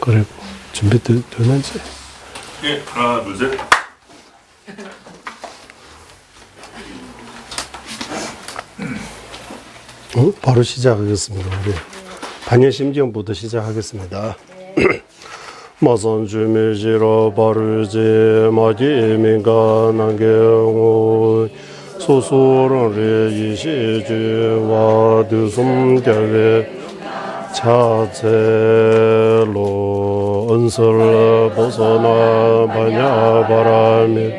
그래, 준비 되는지? 예, 하나, 둘, 셋. 바로 시작하겠습니다. 우리 반야심경부터 시작하겠습니다. 마선주미지로 바르지 마기민가 난경우 소소랑리 이시주와 두숨결에 차체로 은설 벗어나 반야바람이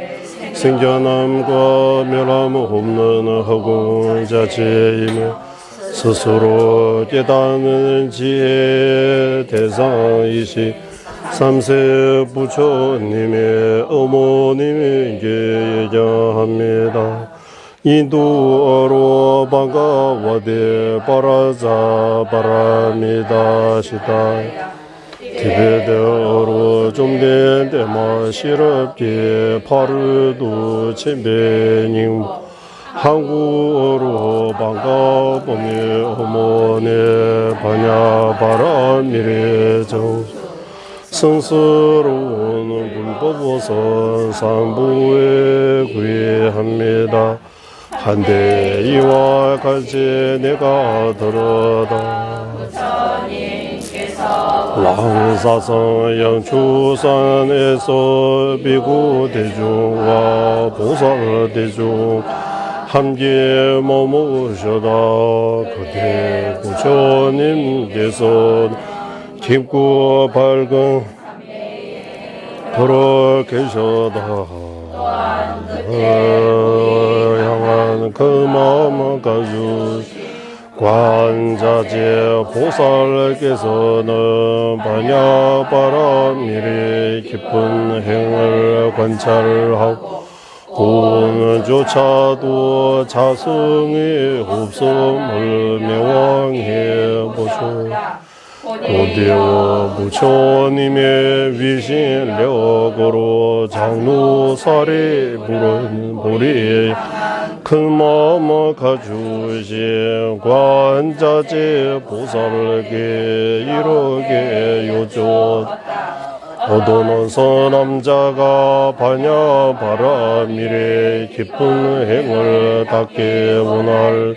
생겨남과 멸함 없는 허공자체이며 스스로 깨닫는 지혜 대상이시 삼세 부처님의 어머님에게 얘기합니다. 인도어로 반가워대 바라자 바랍니다. 시다 티베트어로 좀된 데마 시럽게 파르도 침배님 한국어로 반가움이 어머니 반야바람이래죠. 성스러운 불법어선 상부에 구애합니다. 한데 이와 같이 내가 들어다 왕사성 양추산에서 비구 대중과 보살 대중 함께 머무셔다 그때 부처님께서 깊고 밝은 걸어 계셔다 향한 그 마음 가지고 관자재 보살께서는 반야바람일의 깊은 행을 관찰하고 오늘조차도 자성의 없음을 명왕해 보소. 고대와 부처님의 위신력으로 장로살이 부른 보리 큰 마음을 가주신 관자재 보살에게 이르게 요조 어도는 선남자가 반야바람일의 깊은 행을 닦게 원할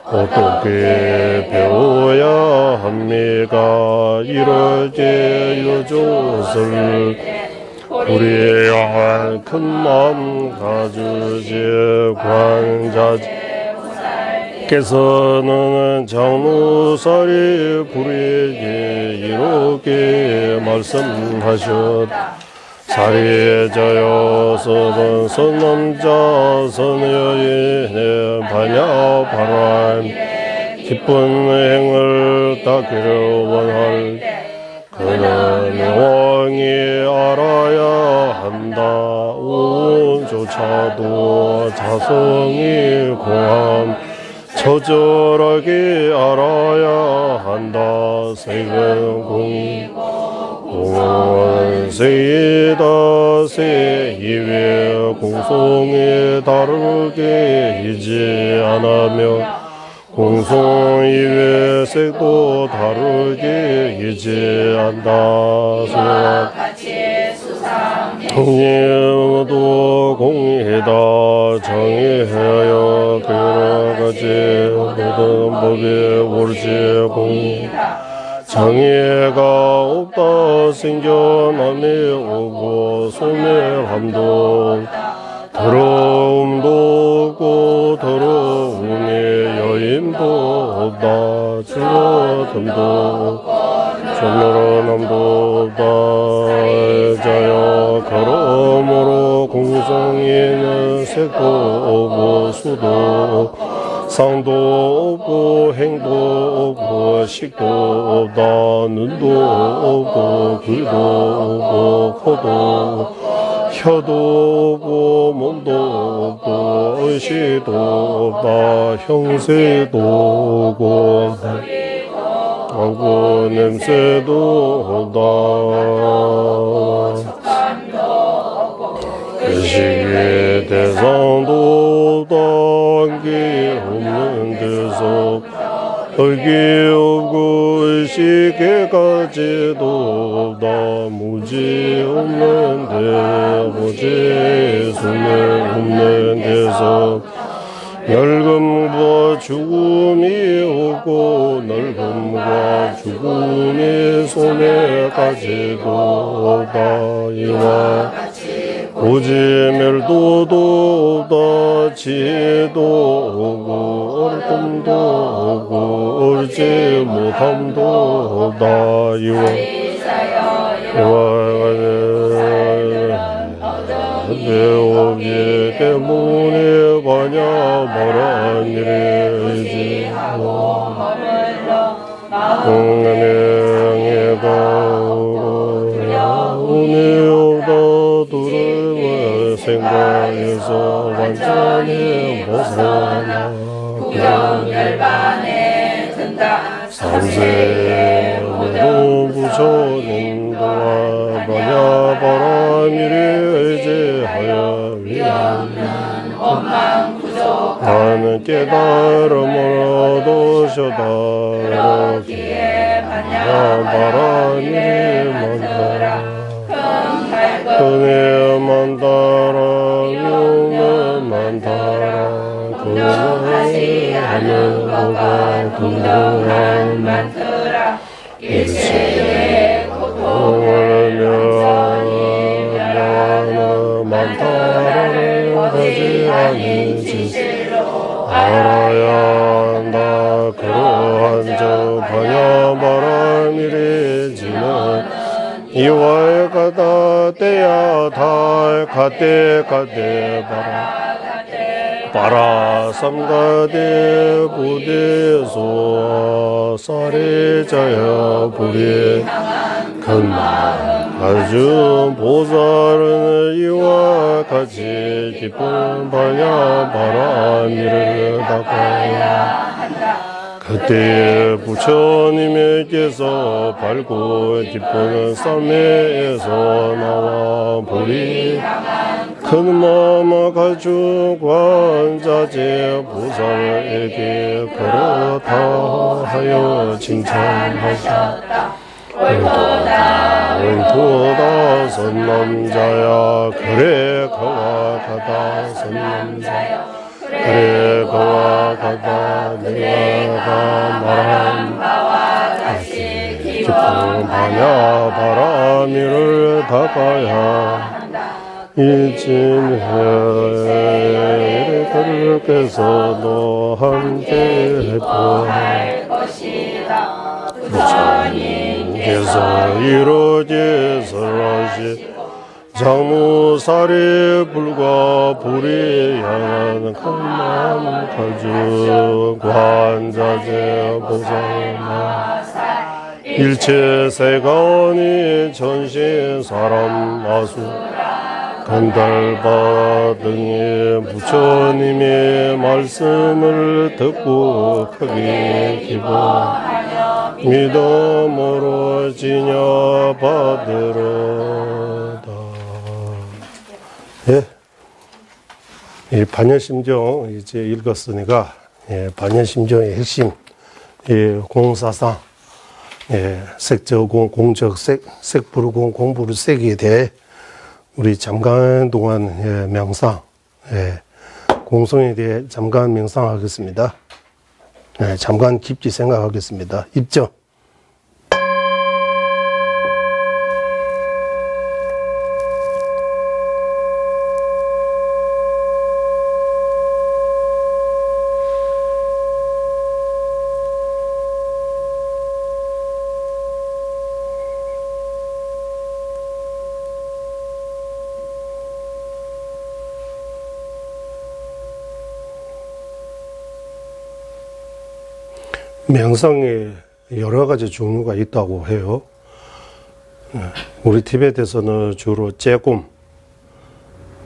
어떻게 배워야 합니까? 이렇게 요조를 우리의 영한 큰 마음 가주실 관자께서는 장로살이 불에게 이렇게 말씀하셨다. 사리자여 서번 선남자 선여인의 반야바람 기쁜 행을 닦기를 원할 그는 왕이 알아야 한다. 온조차도 자성이 공함 처절하게 알아야 한다. 세금 공원세이다 세이외 공송에 다르게 이지 않으며 공송이외 색도 다르게 이지 않다. 통념도 공이다 정의하여 그러가지 모든 법에 옳지 공이 장애가 없다 생겨남이 오고 소멸함도 더러움도 없고 더러움의 여인도 없다 줄어듦도 존노란함도 없다 자여 그러므로 공성에는 색도 없고 수도 없고 상도 없고 행도 없고 식도 없다 눈도 없고 귀도 없고 코도 혀도 없고 몸도 없고 의식도 없다 형세도 없고 냄새도 없다 의식의 대상도 없다 한계 없는 데서 흙이 없고 의식의 가지도 없다 무지 없는데 무지 수명 없는 데서 늙음과 죽음이 없고 늙음과 죽음이 손에 가지도 없다 이와 오지 멸도도 없다 지혜도 없고 얼음도 없고 얼지 못함도 없다 이와 내오기 때문에 바냐 바란 일에 의지하고 응애에 가오고 야오니 오다 두름을 생각해서 완전히 벗어나 구경열반에 든다 산세 모두 부처님도와 바냐 바란 일에 의지하여 위하는 원망 부족 나는 깨달음을 얻으셔다 기에 반야 바람이 만다라 그네 만다라 용은 만다라 그네 하는 거가 동등한 많더라 일체의 고통을 고통을 만다라를 하지 않은 진실로 알아야 한다 그러한 저 반야 바람이래지는 이와의 가다 때야 달 가대 가대 바라 삼가대 부대소 사례자야 불이 큰마음 가진 보살은 이와 같이 기쁜 반야 바람이를 닦아야 그때 부처님께서 밝고 기쁜 쌈에서 나와 불이 큰 마음 가진 관자재 보살에게 그렇다 하여 칭찬하셨다. 옳도다 선남자야 그래 그와 같다 선남자야 그래 그와 같다 내가 말한 바와 같이 기쁜 반야 바람이를 닦아야 이진해 그들께서도 함께 해보할 것이다 부처님께서 이루어지설하시 장무살이 불과 불이 향한 큰마음 가진 관자재 보살마 일체 세간이 전신 사람 마수 간달바 등의 부처님의 말씀을 듣고 크게 기뻐하며 믿음으로 지녀받으로다. 예, 이 반야심정 이제 읽었으니까 예, 반야심정의 핵심 공사상 색저공 공적색 색부르공 공부르색에 대해 우리 잠깐 동안 명상 공성에 대해 잠깐 명상하겠습니다. 잠깐 깊이 생각하겠습니다. 입점. 명상에 여러 가지 종류가 있다고 해요. 우리 티베트에서는 주로 조금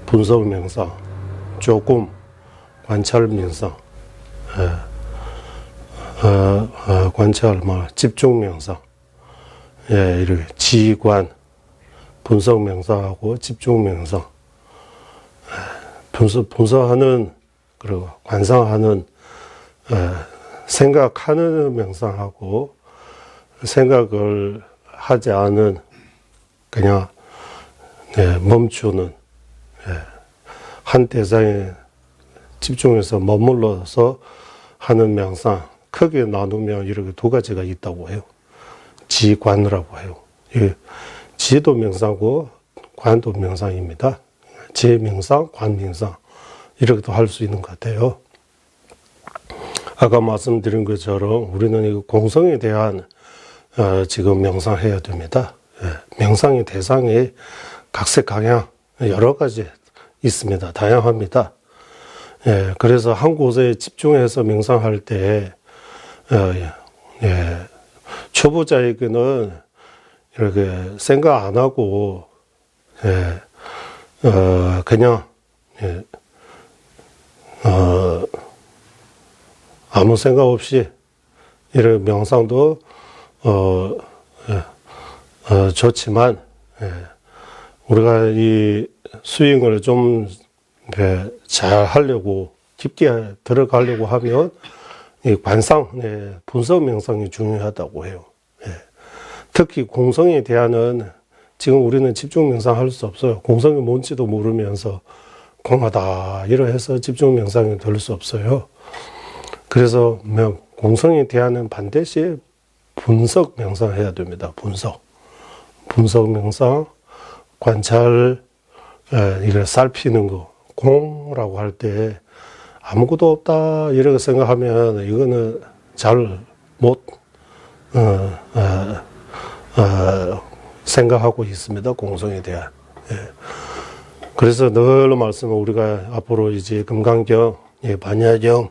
분석 명상, 조금 관찰 명상, 관찰 집중 명상, 이렇게 지관 분석 명상하고 집중 명상, 분석하는, 그리고 관상하는, 생각하는 명상하고 생각을 하지 않은 그냥 멈추는 한 대상에 집중해서 머물러서 하는 명상, 크게 나누면 이렇게 두 가지가 있다고 해요. 지관이라고 해요. 지도 명상고 관도 명상입니다. 지 명상, 관 명상 이렇게도 할 수 있는 것 같아요. 아까 말씀드린 것처럼 우리는 이 공성에 대한 지금 명상해야 됩니다. 명상의 대상이 각색각양 여러 가지 있습니다. 다양합니다. 그래서 한 곳에 집중해서 명상할 때 초보자에게는 이렇게 생각 안 하고 그냥 아무 생각 없이 이런 명상도 좋지만 우리가 이 스윙을 좀 잘 하려고 깊게 들어가려고 하면 이 관상, 분석 명상이 중요하다고 해요. 특히 공성에 대한은 지금 우리는 집중 명상 할 수 없어요. 공성이 뭔지도 모르면서 공하다 이러해서 집중 명상이 될 수 없어요. 그래서 공성에 대한은 반드시 분석 명상 해야 됩니다. 분석 명상, 관찰, 이걸 살피는 거. 공라고 할 때 아무것도 없다 이렇게 생각하면 이거는 잘 못 생각하고 있습니다. 공성에 대한. 그래서 늘 말씀을 우리가 앞으로 이제 금강경, 반야경,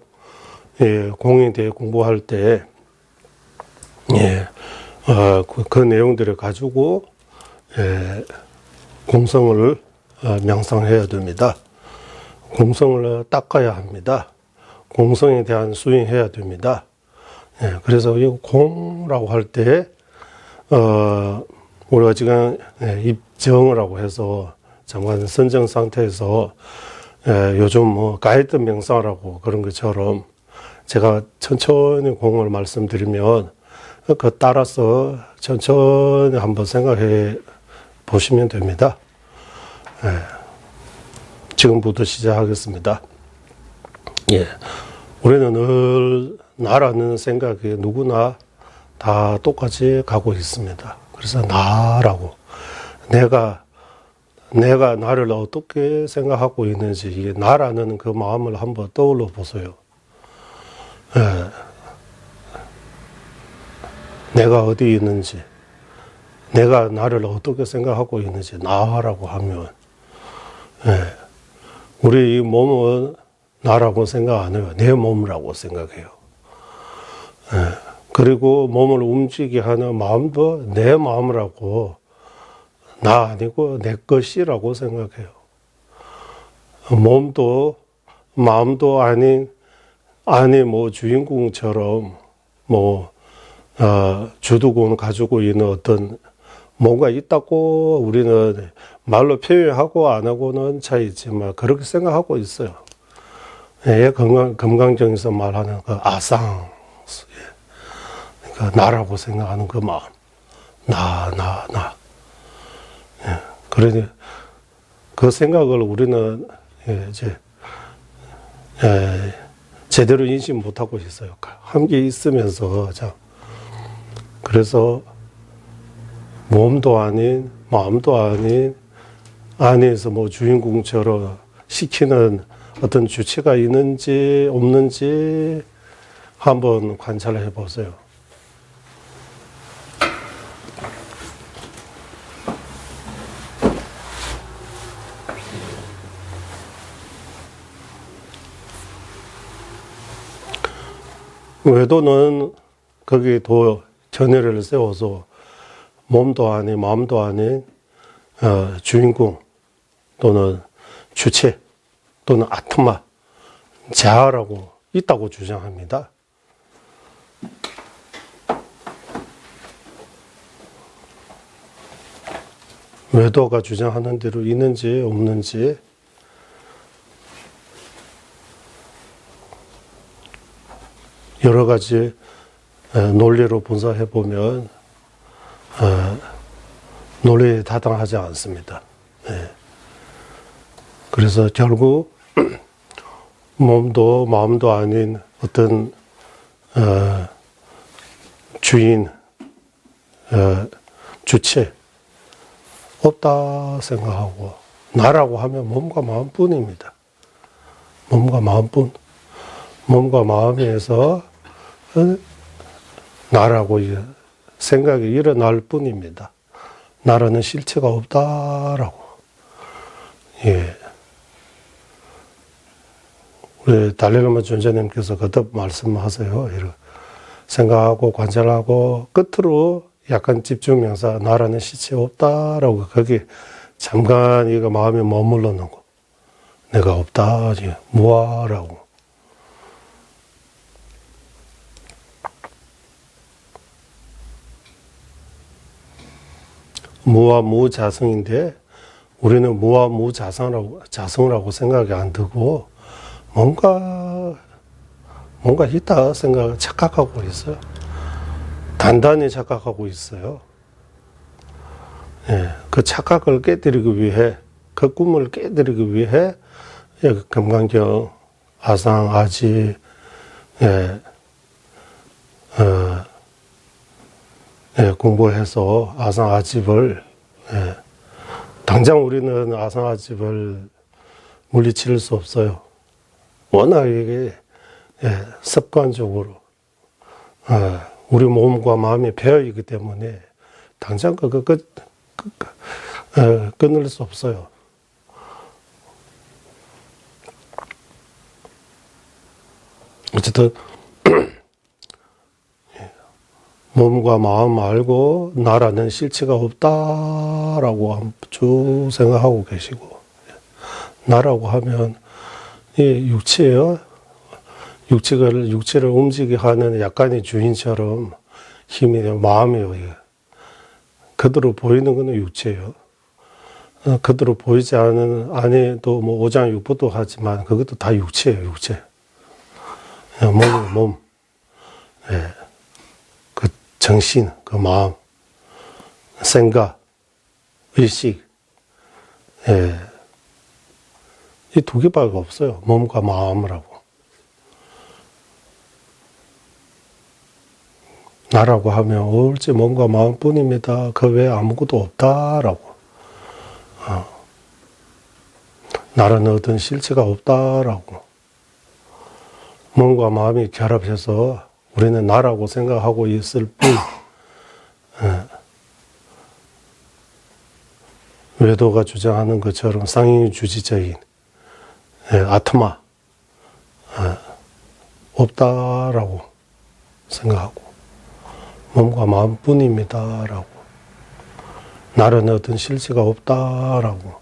공에 대해 공부할 때 그 내용들을 가지고 공성을 명상해야 됩니다. 공성을 닦아야 합니다. 공성에 대한 수행해야 됩니다. 그래서 이 공라고 할 때 우리가 지금 입정이라고 해서 잠깐 선정 상태에서 요즘 뭐 가이드 명상이라고 그런 것처럼 제가 천천히 공을 말씀드리면 그 따라서 천천히 한번 생각해 보시면 됩니다. 지금부터 시작하겠습니다. 우리는 늘 나라는 생각이 누구나 다 똑같이 가고 있습니다. 그래서 나라고 내가 나를 어떻게 생각하고 있는지 이게 나라는 그 마음을 한번 떠올려 보세요. 내가 어디 있는지, 내가 나를 어떻게 생각하고 있는지 나라고 하면 우리 이 몸은 나라고 생각 안 해요. 내 몸이라고 생각해요. 그리고 몸을 움직이게 하는 마음도 내 마음이라고, 나 아니고 내 것이라고 생각해요. 몸도 마음도 아닌 뭐 주인공처럼 뭐 주도권 가지고 있는 어떤 뭔가 있다고 우리는 말로 표현하고 안 하고는 차이지만 그렇게 생각하고 있어요. 금강경에서 말하는 그 아상, 그러니까 나라고 생각하는 그 마음, 나. 그러니 그 생각을 우리는 이제 제대로 인식 못하고 있어요. 함께 있으면서 그래서 몸도 아닌 마음도 아닌 안에서 뭐 주인공처럼 시키는 어떤 주체가 있는지 없는지 한번 관찰해 보세요. 외도는 거기에 더 견해를 세워서 몸도 아닌 마음도 아닌 주인공 또는 주체 또는 아트마, 자아라고 있다고 주장합니다. 외도가 주장하는 대로 있는지 없는지 여러 가지 논리로 분석해 보면 논리에 타당하지 않습니다. 예. 그래서 결국 몸도 마음도 아닌 어떤 주인, 주체 없다 생각하고 나라고 하면 몸과 마음뿐입니다. 몸과 마음뿐. 몸과 마음에서 나라고 생각이 일어날 뿐입니다. 나라는 실체가 없다라고. 예. 우리 달래르마 존재님께서 거듭 말씀하세요. 이렇게 생각하고 관찰하고 끝으로 약간 집중 명사 나라는 실체 없다라고 거기 잠깐 이거 마음에 머물러 놓은 거. 내가 없다. 무아라고. 무와 무자성인데 우리는 무와 무자성이라고 생각이 안 들고 뭔가 있다 생각 착각하고 있어요. 단단히 착각하고 있어요. 예, 그 착각을 깨뜨리기 위해 그 꿈을 깨뜨리기 위해 금강경, 아상, 아지, 공부해서 아상, 아집을 당장 우리는 아상, 아집을 물리칠 수 없어요. 워낙 이게 습관적으로 우리 몸과 마음이 배어 있기 때문에 당장 그거 끊을 수 없어요. 어쨌든 몸과 마음 알고 나라는 실체가 없다라고 쭉 생각하고 계시고 나라고 하면 이 육체예요. 육체를 움직이게 하는 약간의 주인처럼 힘이 마음이에요. 이게. 그대로 보이는 것은 육체예요. 그대로 보이지 않은 안에도 뭐 오장육부도 하지만 그것도 다 육체예요. 육체. 몸이 몸. 예. 그 정신, 그 마음, 생각, 의식. 예. 이 두 개밖에 없어요. 몸과 마음이라고. 나라고 하면 옳지 몸과 마음뿐입니다. 그 외에 아무것도 없다라고. 나라는 어떤 실체가 없다라고. 몸과 마음이 결합해서 우리는 나라고 생각하고 있을 뿐. 외도가 주장하는 것처럼 상인주지적인 아트마 없다라고 생각하고 몸과 마음뿐입니다라고 나라는 어떤 실체가 없다라고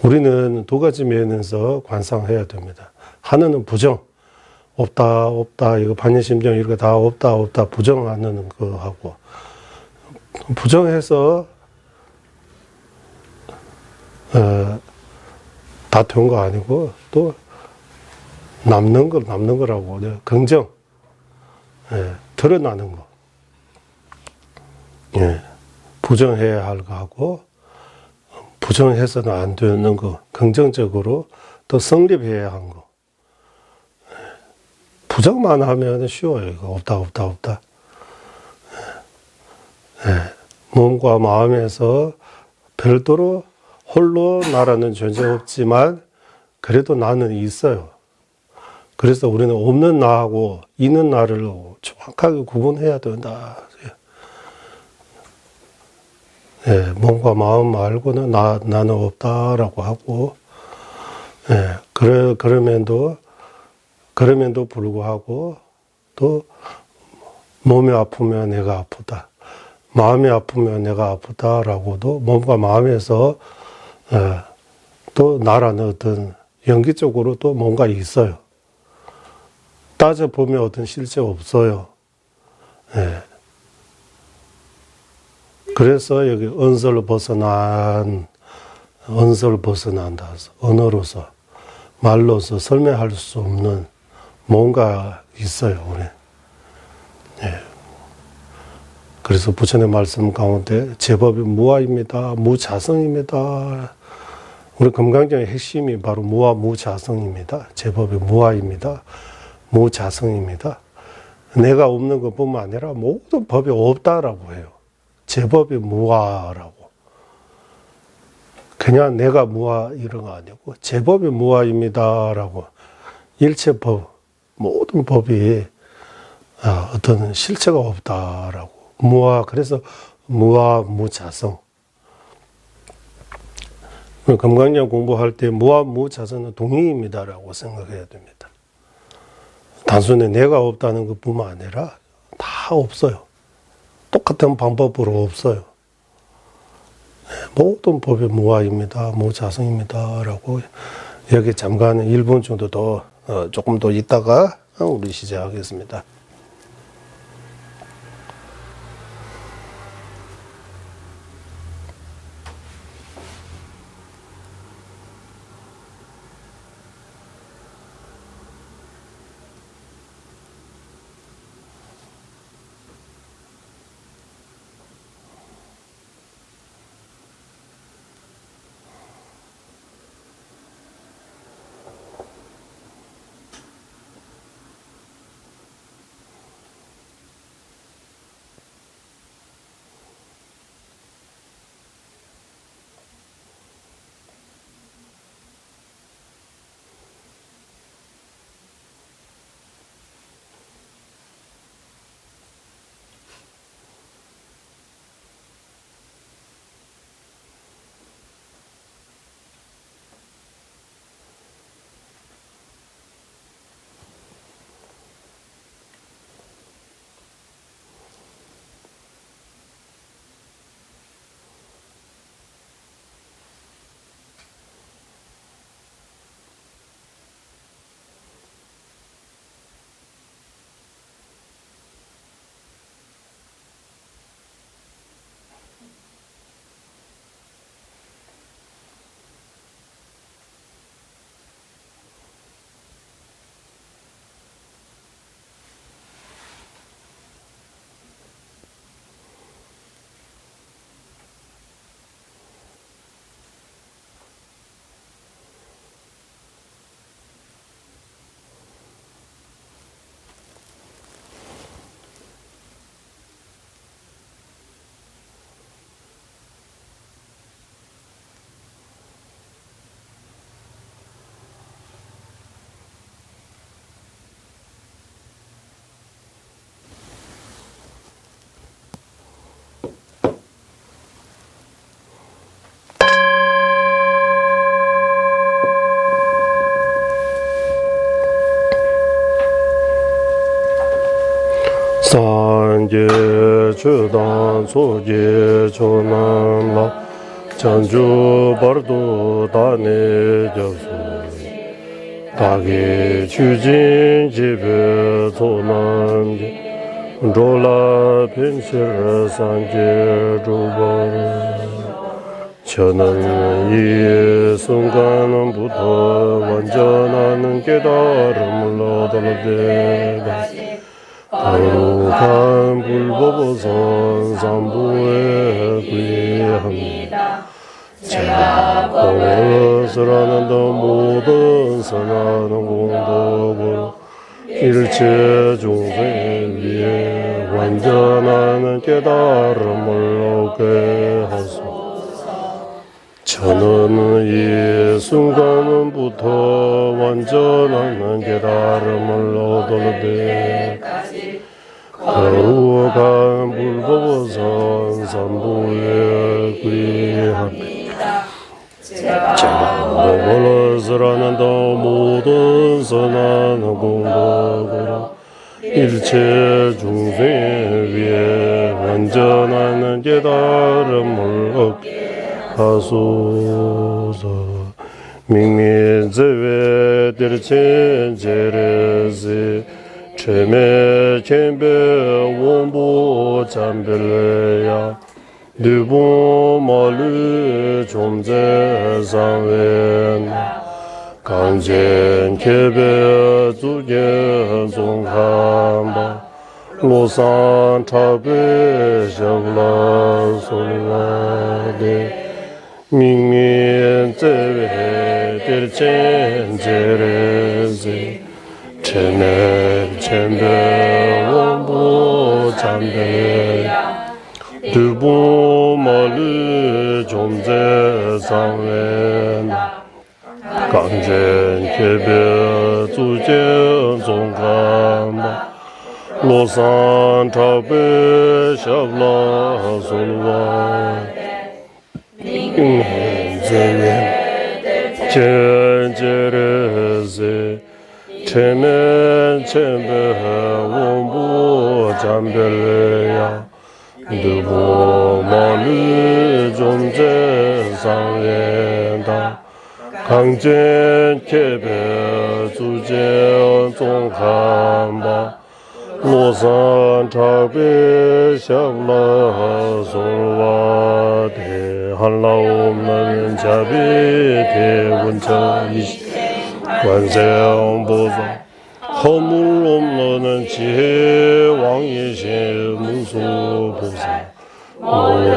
우리는 두 가지 면에서 관상해야 됩니다. 하나는 부정 없다 이거 반야심정 이렇게 다 없다 부정하는 거 하고 부정해서 다투는 거 아니고 또 남는 거라고 긍정 드러나는 거 부정해야 할 거 하고 부정해서는 안 되는 거 긍정적으로 또 성립해야 한 거 부정만 하면 쉬워요. 이거 없다. 몸과 마음에서 별도로 홀로 나라는 존재 없지만 그래도 나는 있어요. 그래서 우리는 없는 나하고 있는 나를 정확하게 구분해야 된다. 몸과 마음 말고는 나는 없다라고 하고 그럼에도 불구하고 또 몸이 아프면 내가 아프다. 마음이 아프면 내가 아프다라고도 몸과 마음에서 또 나라는 어떤 연기적으로 또 뭔가 있어요. 따져보면 어떤 실체가 없어요. 그래서 여기 언설로 벗어난 언서를 벗어난다. 언어로서, 말로서 설명할 수 없는 뭔가 있어요, 우리. 예. 그래서 부처님 말씀 가운데 제법이 무아입니다. 무자성입니다. 우리 금강경의 핵심이 바로 무아 무자성입니다. 제법이 무아입니다. 무자성입니다. 내가 없는 것뿐만 아니라 모든 법이 없다라고 해요. 제법이 무아라고. 그냥 내가 무아 이런 거 아니고 제법이 무아입니다라고. 일체법, 모든 법이 어떤 실체가 없다라고. 무아, 그래서 무아 무자성. 금강경 공부할 때 무아 무자성은 동의입니다라고 생각해야 됩니다. 단순히 내가 없다는 것뿐만 아니라 다 없어요. 똑같은 방법으로 없어요. 모든 법이 무아입니다. 무자성입니다. 라고 여기 잠깐 1분 정도 더 조금 더 있다가 우리 시작하겠습니다. 산제 주단 소제 조남라 전주 버도 다네 접수 다게 주진 집에 소난제 졸라 빈실 산제 주벌 저는 이 순간부터 완전한 깨달음을 얻어내다 거룩한 불법선 삼부에 귀합니다. 제가 법을 하는데 모든 선한 공덕으로 일체 중생 위에 완전한 깨달음을 얻게 하소서. 저는 이 순간부터 완전한 깨달음을 얻을 때까지 거룩한 불법선 삼부에 귀합니다. 제가 법을 쓰라는데 모든 선한 공덕으로 일체 중생 위에 완전한 깨달음을 얻게 하소서. 민민제외 들친제레시 최매 천배 원부 잠별래야 두부마루 좀제상웬 강젠 개베 주게 종한바 로산 차베 샤글라 솔라데 민민 제베 데르첸 제레제 체메 첸베 원보 잠베 두부마루 좀제상웬 강젠 개베 주제 종한바 로산 차베 샤블라 솔와 인제엔 젠제레제 체멘 첸베 원부 잠벨야 두부마루 좀제상웬다 강젠 개베 주제 종한바 로산 차베 샤블라 솔와데 한라옵는 자비 대원천이시 관세음보살 허물 없는 지혜 왕이신 문수보살 모래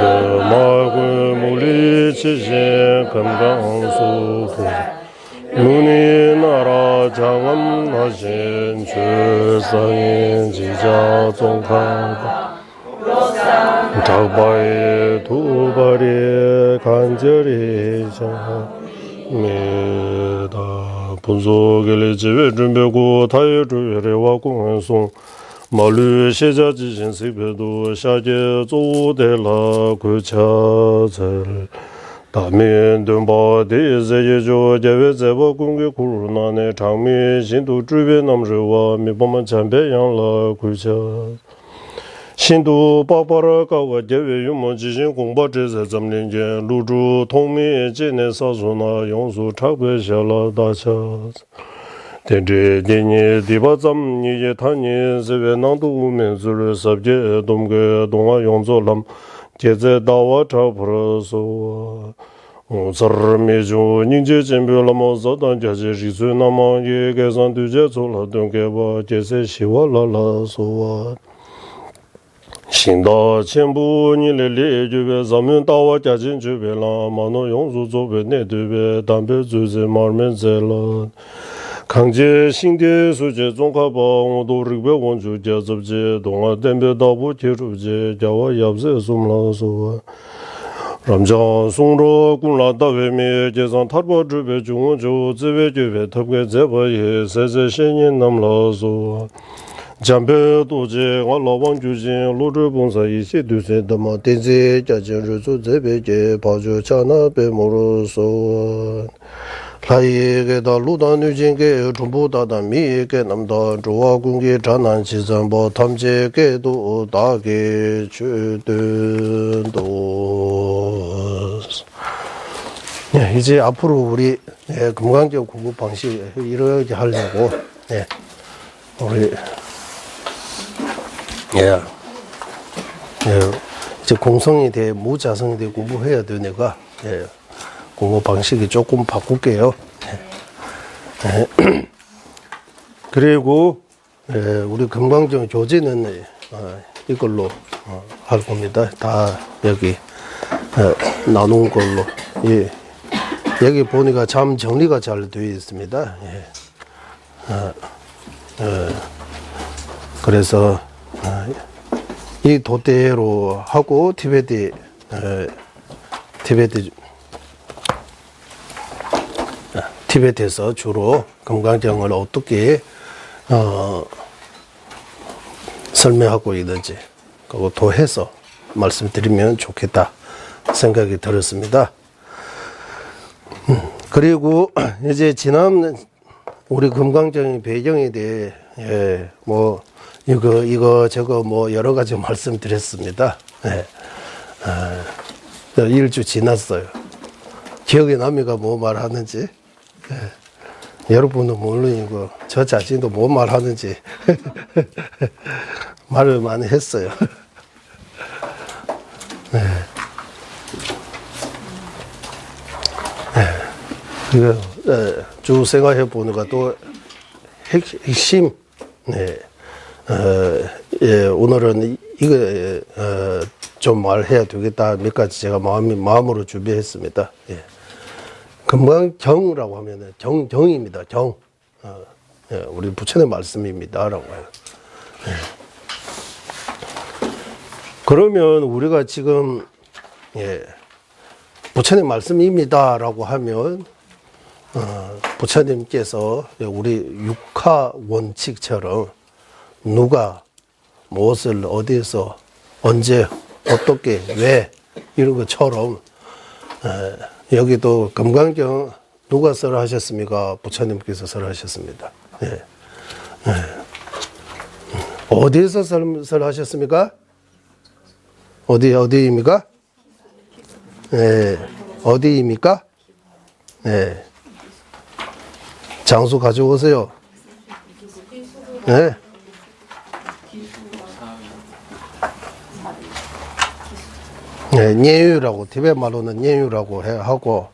말고 물리치신 금강수보살 눈이 나라 장엄하신 주상인 지자 종가가 작바의 두발이 간절히 정합니다. 분속의 지회 준비고 타유주회와 공연송 마루 시자지신 세배도 샤제 조대라 구차절 다민 등바디 제제조 제베제바 공개 코로나네 장미 신도 주변 남주와 미범만 참배양라 구차 신도 빠빠라가와 제외 유모 지신 공바 제세 점lin제 루주 통미 제네 사소나 용수 차배샤라 다차 대제 대니 디바점 니제 타니 세베 난도 우면수를 섭제 동게 동아 용조람 제제 다와 차프로소 서르미주 닌제 젬별라모 자단 자제 지수나마 예계산 두제 졸라 동게바 제세 시와라라소와 신다 첨부 니레레 주베 자면 다와 자진 주베라 마노 용수 조베 네드베 담베 주제 마르멘젤라 강제 신대 수제 종가바 오도르베 원주 제접제 동아 덴베 다부 제루제 자와 얍세 숨라소 람장 송로 군라 다베미 제산 타르바 주베 중원조 제베 주베 탑게 제바예 세세 신인 남라소 잠베 도제 와라왕 주진 로르 봉사 이시 두세 담아 데제 자진 주조 제베제 바주 차나 베모로소 라이게다 루다 뉴진게 중보다다 미게 남다 조와 공기 전환 시전보 탐제게도 다게 주든도 네, 이제 앞으로 우리 건강적 공부 방식 이렇게 하려고 우리 이제 공성에 대해 무자성에 대해 공부해야 되니까 공부 방식이 조금 바꿀게요. 그리고 우리 건강적 교재는 이걸로 할 겁니다. 다 여기 나눈 걸로. 여기 보니까 참 정리가 잘 되어 있습니다. 그래서 이 도대로 하고 티베트에서 주로 건강정을 어떻게 설명하고 있는지 그거 더해서 말씀드리면 좋겠다 생각이 들었습니다. 그리고 이제 지난 우리 건강적인 배경에 대해 뭐 이거 저거 뭐 여러 가지 말씀드렸습니다. 일주 지났어요. 기억에 남이가 뭐 말하는지 여러분도 물론이고 저 자신도 뭐 말하는지 말을 많이 했어요. 이거 쭉 생각해 보는 것도 핵심. 네. 예, 오늘은 이거 좀 말해야 되겠다. 몇 가지 제가 마음으로 준비했습니다. 예. 금강경이라고 하면은 정입니다. 정. 예, 우리 부처님 말씀입니다라고 해요. 예. 그러면 우리가 지금 예, 부처님 말씀입니다라고 하면 부처님께서 우리 육하 원칙처럼 누가 무엇을 어디에서 언제 어떻게 왜 이런 것처럼 여기도 금강경 누가 설하셨습니까? 부처님께서 설하셨습니다. 예. 어디에서 설하셨습니까? 어디입니까? 예. 어디입니까? 예. 장수 가져오세요. 네. 네, 녜유라고 티베트 말로는 녜유라고 하고,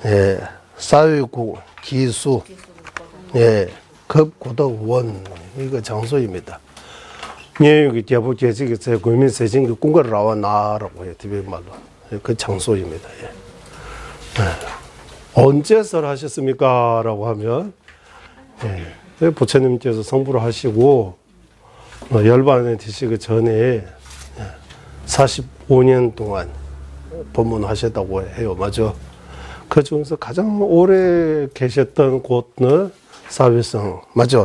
예, 사유국 기수, 예, 급고덕원 이거 장소입니다. 녜유기 대부계직이 제 국민세징기 궁궐을 나와 나라고 해요 티베트 말로 그 장소입니다. 예. 예. 언제 설하셨습니까? 라고 하면, 예, 부처님께서 성불을 하시고, 열반에 드시기 전에 45년 동안 법문하셨다고 해요. 맞아. 그 중에서 가장 오래 계셨던 곳은 사위성. 맞죠?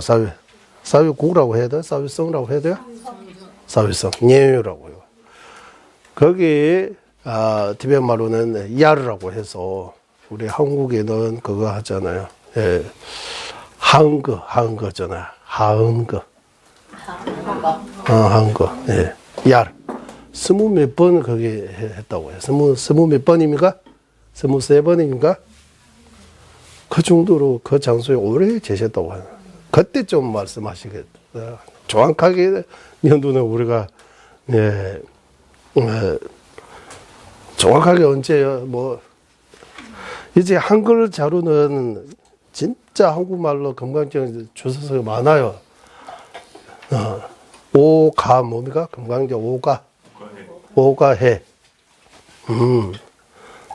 사위국이라고 해야 돼요? 사위성이라고 해야 돼요? 사위성. 녜유라고요. 거기, 티베트 말로는 야르라고 해서, 우리 한국에는 그거 하잖아요. 예. 한거잖아요. 하은거. 한거. 예. 야. 20몇 번 거기 했다고 해요. 20몇 번입니까? 23번입니까? 그 정도로 그 장소에 오래 계셨다고 해요. 그때 좀 말씀하시겠다. 정확하게 연도는 우리가, 예. 정확하게 언제, 이제 한글 자료는 진짜 한국말로 금강경 주소서가 많아요. 오가 뭡니까? 금강경 오가해.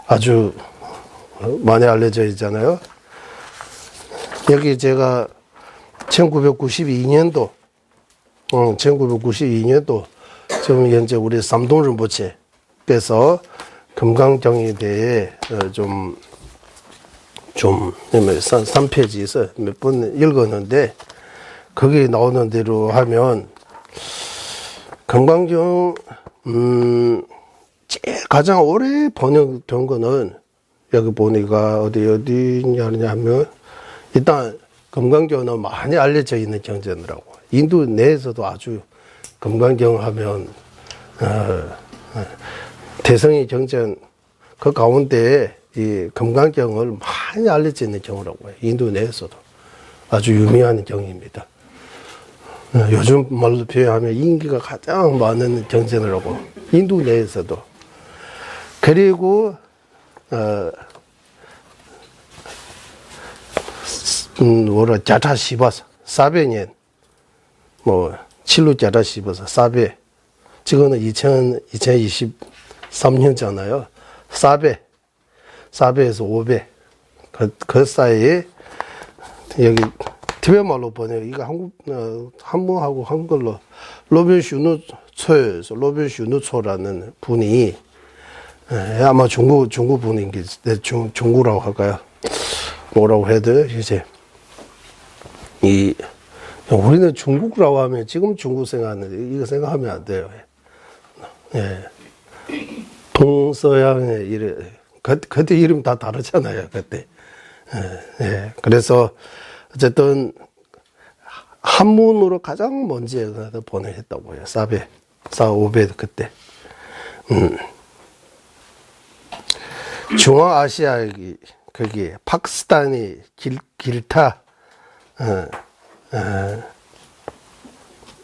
아주 많이 알려져 있잖아요. 여기 제가 1992년도 지금 현재 우리 삼동rinpoche께서 금강경에 대해 좀 3페이지에서 몇 번 읽었는데 거기 나오는 대로 하면 금강경 제일 가장 오래 번역된 거는 여기 보니까 어디냐 하면 일단 금강경은 많이 알려져 있는 경전이라고. 인도 내에서도 아주 금강경 하면 대성의 경전 그 가운데 이 금강경을 많이 알려져 있는 경우라고 해요. 인도 내에서도 아주 유명한 경입니다. 요즘 말로 표현하면 인기가 가장 많은 경전이라고. 인도 내에서도. 그리고 자타 시바사 400년 칠루 자타 시바사 400 지금은 2023년잖아요. 400에서 500 그 사이에 여기 티베트 말로 번역 이거 한문하고 한글로 로변슈누초라는 분이 아마 중국 분인 게 중국이라고 할까요? 뭐라고 해야 돼요? 이제 우리는 중국이라고 하면 지금 중국 생각하는데 이거 생각하면 안 돼요. 예. 동서양의 이름 그때 이름 다 다르잖아요. 그때. 예. 그래서 어쨌든 한문으로 가장 먼저 번역했다고 해요. 400 그때. 중앙아시아 거기 파키스탄이 길타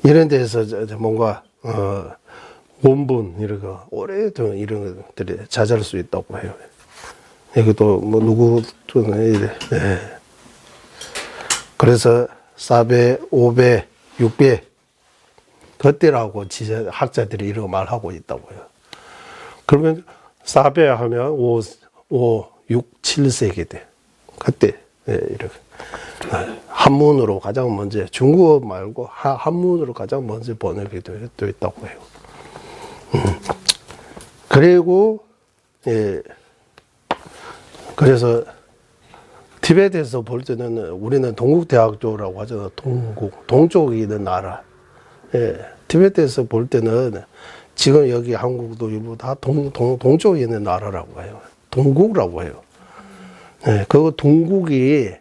이런 데서 뭔가 원본 이런 거 오래된 이런 것들이 찾아올 수 있다고 해요. 여기도 뭐 누구 또 예. 그래서 4배, 5배, 6배 그때라고 학자들이 이렇게 말하고 있다고요. 그러면 4배 하면 5, 6, 7세기 때 그때 예, 이렇게 한문으로 가장 먼저 중국어 말고 한문으로 가장 먼저 번역이 되어 있다고 해요. 그리고 예, 그래서 티베트에서 볼 때는 우리는 동국대학조라고 하잖아요. 동쪽에 있는 나라. 예, 티베트에서 볼 때는 지금 여기 한국도 일부 다 동쪽에 있는 나라라고 해요. 동국이라고 해요. 예, 그 동국이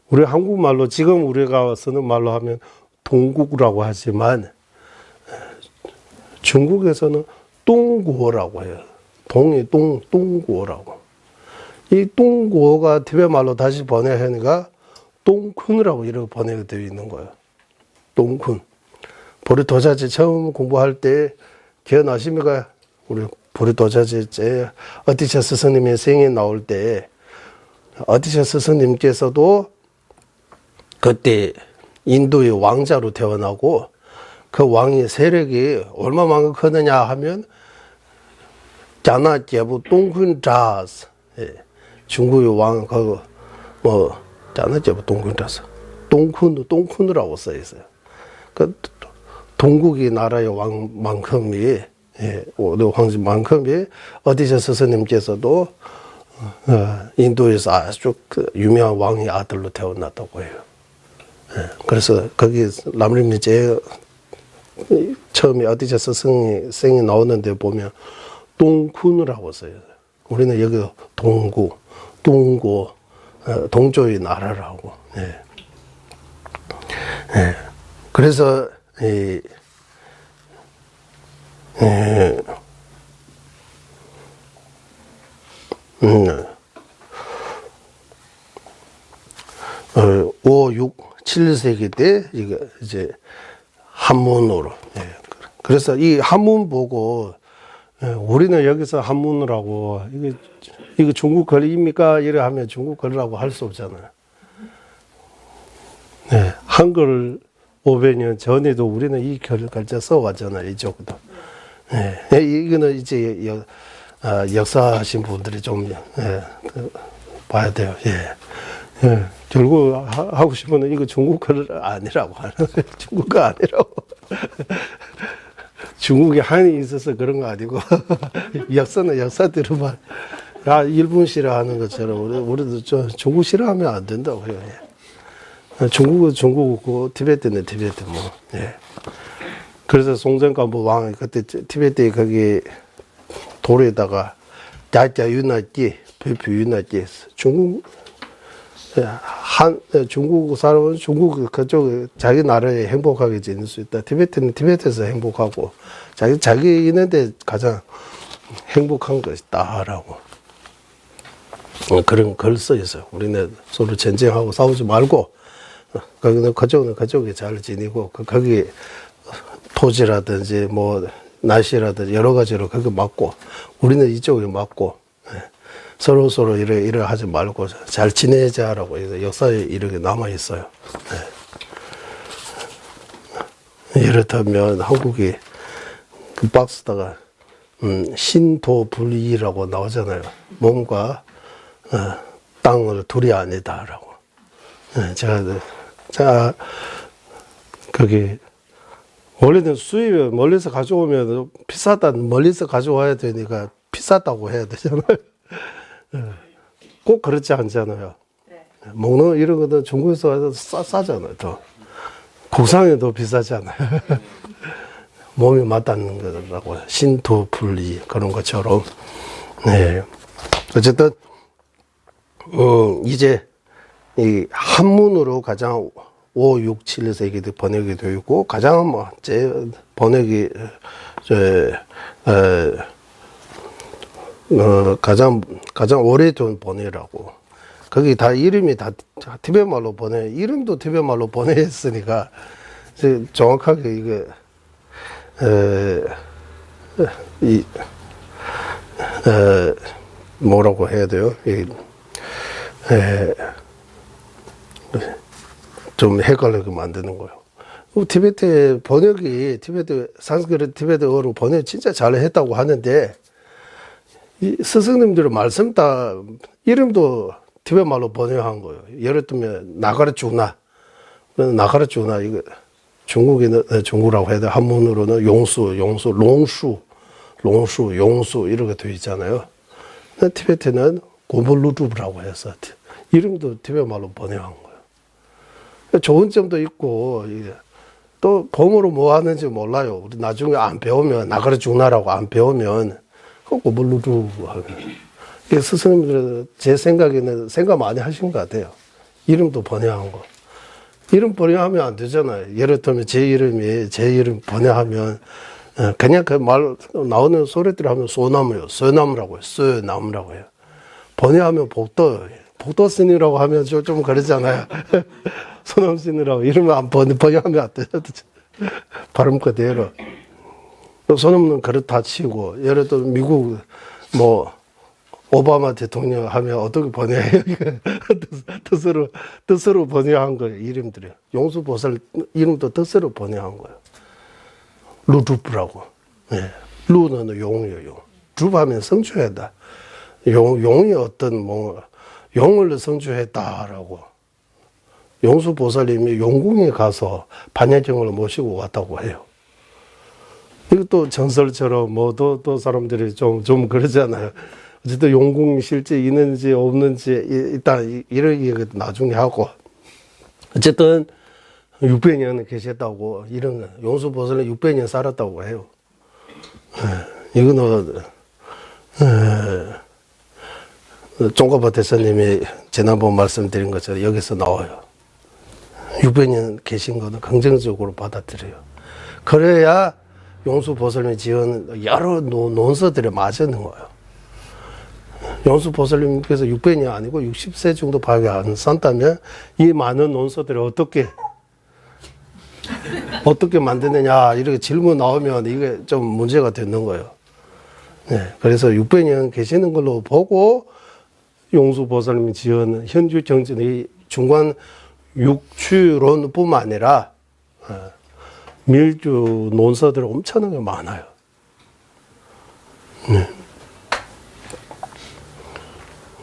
우리 한국말로 지금 우리가 쓰는 말로 하면 동국이라고 하지만 중국에서는 똥구어라고 해요. 동이 똥구어라고. 이 똥구어가 티베트 말로 다시 번역하니까 똥쿤이라고 이렇게 번역이 되어 있는 거예요. 똥쿤. 보리도자지 처음 공부할 때 기억나십니까? 우리 보리도자지 어티셔스 스님의 생에 나올 때 어티셔스 스님께서도 그때 인도의 왕자로 태어나고 그 왕의 세력이 얼마만큼 크느냐 하면 자나제부 똥쿤자스 중국의 왕 그거 뭐 자나제부 똥쿤자스 똥쿤이라고 써 있어요. 그 동국이 나라의 왕만큼이 황제만큼이 어디셔스 스님께서도 인도에서 아주 그 유명한 왕의 아들로 태어났다고 해요. 그래서 거기 람림이 제일 처음에 어디셔스 성이 나오는데 보면 똥쿤이라고 써요. 우리는 여기 동구, 동조의 나라라고. 예. 예. 그래서 예. 5, 6, 7세기 때 이제 한문으로. 예. 그래서 이 한문 보고 우리는 여기서 한문이라고 이게 중국 글입니까? 이래 하면 중국 글이라고 할 수 없잖아요. 네, 한글 500년 전에도 우리는 이 글자 써왔잖아요. 이쪽도. 네, 이거는 이제 역사하신 분들이 좀 봐야 돼요. 예. 예. 결국 하고 싶으면 이거 중국 글 아니라고 하는 거예요. 중국어 아니라고. 중국에 한이 있어서 그런 거 아니고 역사는 역사대로만 일본 싫어하는 것처럼 우리도 좀 중국 싫어하면 안 된다고 해요. 예. 중국은 중국이고 티베트는 티베트 뭐. 예. 그래서 송전간부 왕이 그때 티베트에 거기 돌에다가 자자 윤나지 배표 윤나지 중국 사람은 중국 그쪽 자기 나라에 행복하게 지낼 수 있다. 티베트는 티베트에서 행복하고 자기 있는데 가장 행복한 것이다라고 그런 글 써 있어요. 우리는 서로 전쟁하고 싸우지 말고 거기는 그쪽에 잘 지내고 거기 토지라든지 뭐 날씨라든지 여러 가지로 거기 맞고 우리는 이쪽에 맞고 서로 이래 하지 말고 잘 지내자라고 역사에 이렇게 남아 있어요. 네. 이렇다면 한국이 그 박스다가 신토불이라고 나오잖아요. 몸과 땅을 둘이 아니다라고. 네, 제가 거기 원래는 수입을 멀리서 가져오면 비싸다 멀리서 가져와야 되니까 비싸다고 해야 되잖아요. 꼭 그렇지 않잖아요. 네. 먹는 이런 것도 중국에서 와서 싸잖아요. 더 국산이 더 비싸잖아요. 몸에 맞닿는 거라고 신토불이 그런 것처럼. 네. 어쨌든 이제 이 한문으로 가장 5, 6, 7세기 번역이 되어 있고 가장 제 번역이 가장 오래된 번역이라고. 거기 다 이름이 다 티베트 말로 이름도 티베트 말로 번역했으니까 정확하게 이게 뭐라고 해야 돼요? 좀 헷갈리게 만드는 거예요. 티베트 번역이 산스크리트 티베트어로 번역 진짜 잘 했다고 하는데 이 스승님들의 말씀 다 이름도 티베트 말로 번역한 거예요. 예를 들면 나가르주나 이거 중국이라고 해야 돼. 한문으로는 용수, 용수 이렇게 되어 있잖아요. 티베트는 고물루루라고 해서 이름도 티베트 말로 번역한 거예요. 좋은 점도 있고 또 봄으로 뭐 하는지 몰라요. 우리 나중에 안 배우면 나가르주나라고 안 배우면 고물루루 하는. 스승님들 제 생각에는 생각 많이 하신 것 같아요. 이름도 번역한 거. 이름 번역하면 안 되잖아요. 예를 들면 제 이름 번역하면 그냥 그 말 나오는 소리들 하면 쏘나무라고 해요. 쏘나무라고 해요. 번역하면 복도스님이라고 하면 좀 그러잖아요. 소나무스님이라고 이름을 안 번역하면 안 돼요. 발음 그대로. 소나무는 그렇다 치고 예를 들어 미국 오바마 대통령 하면 어떻게 번역해요? 뜻으로 번역한 거예요, 이름들이. 용수보살 이름도 뜻으로 번역한 거예요. 루두프라고. 예. 루는 용이에요. 룹하면 성취했다. 용이 용을 성취했다라고. 용수보살님이 용궁에 가서 반야경을 모시고 왔다고 해요. 이것도 전설처럼 또 사람들이 좀 그러잖아요. 어쨌든 용궁이 실제 있는지 없는지 일단 이런 얘기 나중에 하고 어쨌든 600년 계셨다고 이런 용수보살은 600년 살았다고 해요. 이거는 종가보 대사님이 지난번 말씀드린 것처럼 여기서 나와요. 600년 계신 거는 긍정적으로 받아들여요. 그래야 용수보살님이 지은 여러 논서들에 맞는 거예요. 용수보살님께서 600년 아니고 60세 정도밖에 안 산다면 이 많은 논서들을 어떻게 만드느냐 이렇게 질문 나오면 이게 좀 문제가 되는 거예요. 네, 그래서 600년 계시는 걸로 보고 용수보살님이 지은 현주 정진의 중관 육추론뿐만 아니라 밀주 논서들이 엄청나게 많아요. 네.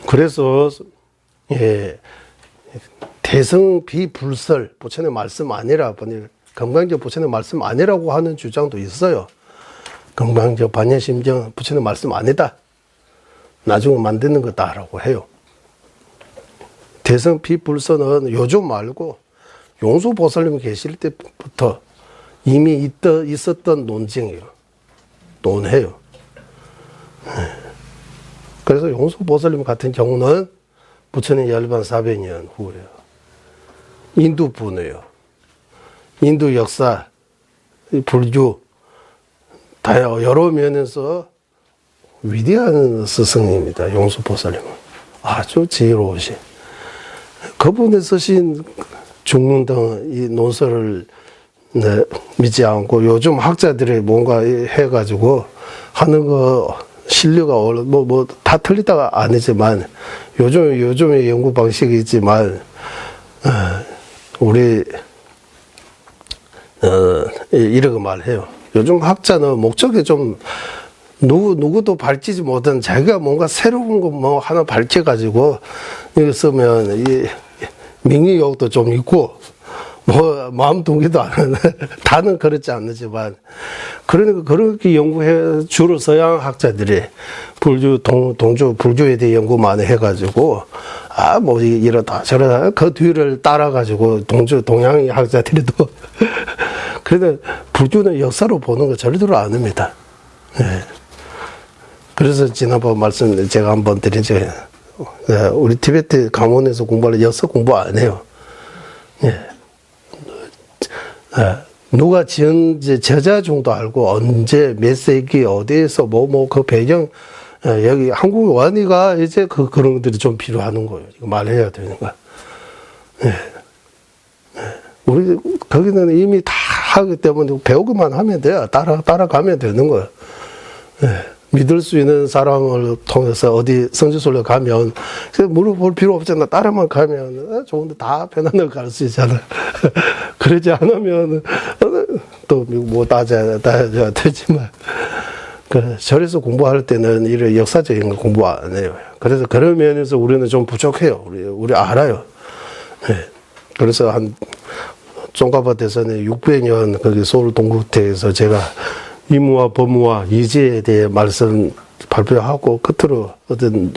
그래서 대성 비불설 부처님 말씀 아니라 건강적 부처님 말씀 아니라고 하는 주장도 있어요. 건강적 반야심정 부처님 말씀 아니다. 나중에 만드는 거다라고 해요. 대성 비불설은 요즘 말고 용수보살님 계실 때부터 이미 있었던 논쟁이에요. 논해요. 그래서 용수보살님 같은 경우는 부처님 열반 400년 후에요. 인도 분이에요. 인도 역사, 불교, 다 여러 면에서 위대한 스승입니다. 용수보살님은. 아주 지혜로우신. 그분이 쓰신 중문등 이 논설을 믿지 않고 요즘 학자들이 뭔가 해가지고 하는 거 신뢰가 다 틀리다가 아니지만 요즘의 연구 방식이 있지만 우리 이렇게 말해요. 요즘 학자는 목적이 좀 누구도 밝히지 못한 자기가 뭔가 새로운 거 하나 밝혀가지고 이거 쓰면 이 명예욕도 좀 있고 마음 동기도 안 하는 다는 그렇지 않지만 그러니까 그렇게 연구해 주로 서양 학자들이 불교 동주 불교에 대해 연구 많이 해가지고 이러다 저러다 그 뒤를 따라가지고 동양 학자들도 그래도 불교는 역사로 보는 거 절대로 안 합니다. 네. 그래서 지난번 말씀 제가 한번 드린 적에 우리 티베트 강원에서 공부하는 역사 공부 안 해요. 네. 누가 지은지 저자 정도 알고 언제 몇 세기 어디에서 그 배경 여기 한국 원의가 이제 그런 것들이 좀 필요하는 거예요. 이거 말해야 되는 거야. 네. 우리 거기는 이미 다 하기 때문에 배우기만 하면 돼요. 따라가면 되는 거예요. 네. 믿을 수 있는 사람을 통해서 어디 성지순례 가면 물어볼 필요 없잖아. 따라만 가면 좋은데 다 편안하게 갈 수 있잖아. 그러지 않으면 또 뭐 따져야 되지만 절에서 공부할 때는 이런 역사적인 거 공부 안 해요. 그래서 그런 면에서 우리는 좀 부족해요. 우리 알아요. 네. 그래서 한 종가밭에서는 600년 거기 서울 동국대에서 제가 이무와 법무와 이지에 대해 말씀 발표하고 끝으로 어떤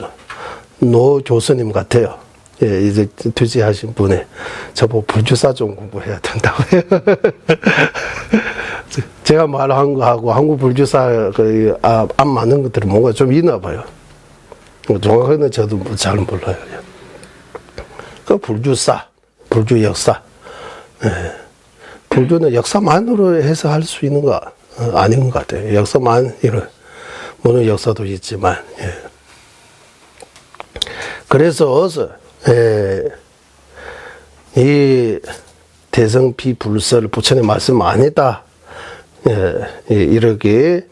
노 교수님 같아요. 예, 이제 퇴직하신 분에 저보고 불주사 좀 공부해야 된다고 해요. 제가 말한 거하고 한국 불주사 안 맞는 것들은 뭔가 좀 있나 봐요. 정확하게는 저도 잘 몰라요. 그 불주사, 불주 역사. 예. 불주는 역사만으로 해석할 수 있는 거 아닌 것 같아요. 역사만, 물론 역사도 있지만, 예. 그래서, 이 대성비불설 부처님 말씀 안 했다. 이렇게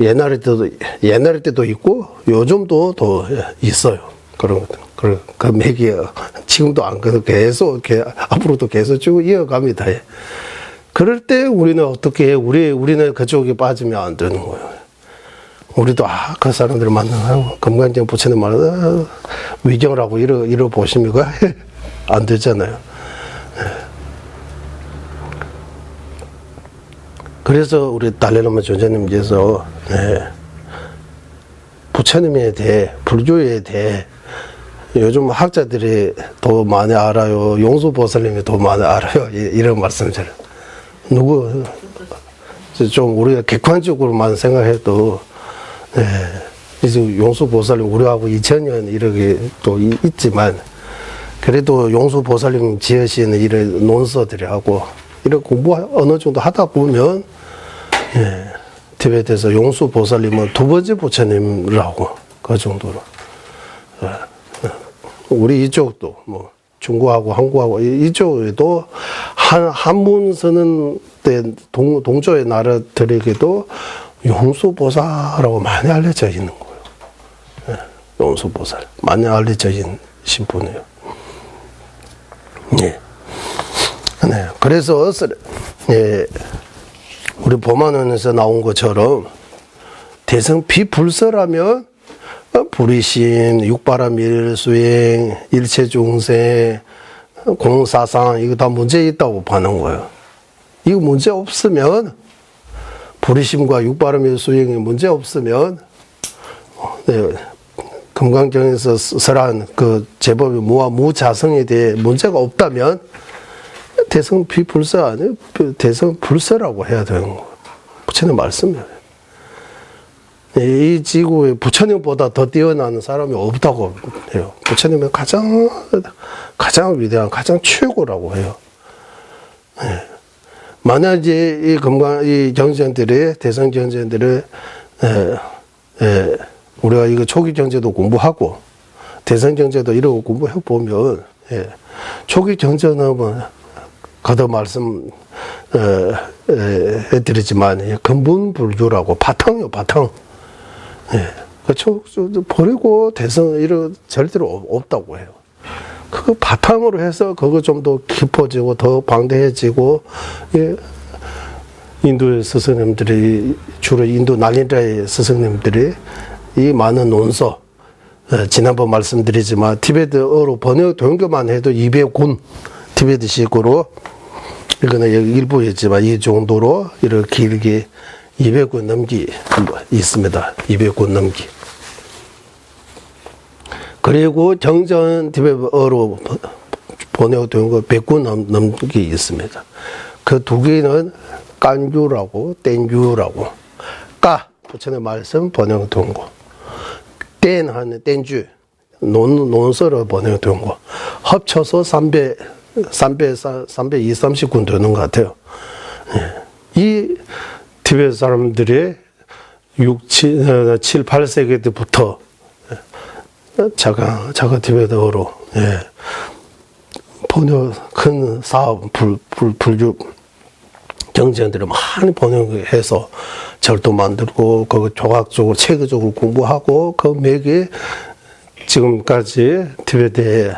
옛날 때도 있고, 요즘도 더 있어요. 그런 것들. 그 맥이 지금도 안 그래도 계속, 앞으로도 계속 쭉 이어갑니다. 그럴 때 우리는 어떻게 해? 우리는 그쪽에 빠지면 안 되는 거예요. 우리도, 그 사람들 만나고, 금강정 부처님 말하다, 위경을 이러 보십니까? 안 되잖아요. 그래서 우리 달래노마 존재님께서, 부처님에 대해, 불교에 대해, 요즘 학자들이 더 많이 알아요. 용수보살님이 더 많이 알아요. 이런 말씀처럼. 좀 우리가 객관적으로만 생각해도, 이제 용수보살님 우리하고 2000년 이렇게 또 있지만, 그래도 용수보살님 지으신 이런 논서들하고, 이런 공부 어느 정도 하다 보면, 티베트에서 용수보살님은 두 번째 부처님이라고, 그 정도로. 우리 이쪽도, 뭐, 중국하고 한국하고, 이쪽에도 한문 쓰는 때 동조의 나라들에게도 용수보살하고 많이 알려져 있는 거예요. 용수보살. 많이 알려져 있는 신분이에요. 네. 그래서, 우리 보만원에서 나온 것처럼, 대성비불설하면, 불의심, 육바람 일수행, 일체중생, 공사상, 이거 다 문제 있다고 보는 거예요. 이거 문제 없으면, 불의심과 육바람 일수행이 문제 없으면, 금강경에서 설한 그 제법의 무와 무자성에 대해 문제가 없다면, 대성비불설 아니에요? 대성불설라고 해야 되는 거예요. 부처님 말씀이에요. 이 지구에 부처님보다 더 뛰어나는 사람이 없다고 해요. 부처님은 가장 위대한, 가장 최고라고 해요. 만약에 이 경전들이, 대성 경전들이, 우리가 이거 초기 경제도 공부하고, 대성 경제도 이러고 공부해보면, 초기 경전은 뭐, 거듭 해드리지만, 근본불교라고, 바탕이요, 바탕. 버리고 대성 이런 절대로 없다고 해요. 그거 바탕으로 해서 그거 좀 더 깊어지고 더 방대해지고, 인도의 스승님들이, 주로 인도 날린다의 스승님들이 이 많은 논서, 지난번 말씀드리지만 티베트어로 번역된 것만 해도 200권, 티베트식으로, 이거는 일부였지만 이 정도로 이렇게 길게 200권 넘기 있습니다. 200권 넘기. 그리고 정전 티베트어로 번역된 거 100권 넘기 있습니다. 그 두 개는 깐주라고 땡주라고. 까 부처님 말씀 번역된 거. 땡하는 땡주 논서로 번역된 거. 합쳐서 330권 되는 것 같아요. 이 티베트 사람들이 7, 8세기 때부터 자가 티베트어로 번역, 큰 사업, 불교 경전들을 많이 번역해서 절도 만들고 그 조각적으로 체계적으로 공부하고 그 맥이 지금까지 티베트에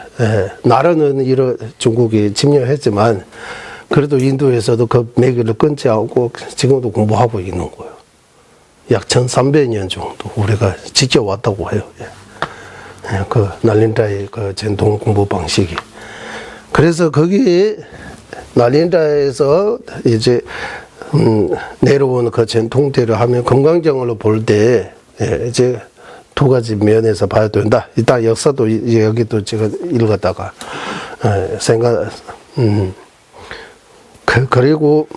나라는 이런 중국이 침략했지만 그래도 인도에서도 그 맥을 끊지 않고 지금도 공부하고 있는 거예요. 약 1300년 정도 우리가 지켜왔다고 해요. 그 날린다의 그 전통 공부 방식이. 그래서 거기 날린다에서 이제 내려오는 그 전통대로 하면 건강정으로 볼 때 이제 두 가지 면에서 봐야 된다. 일단 역사도 여기도 제가 읽었다가 생각 그리고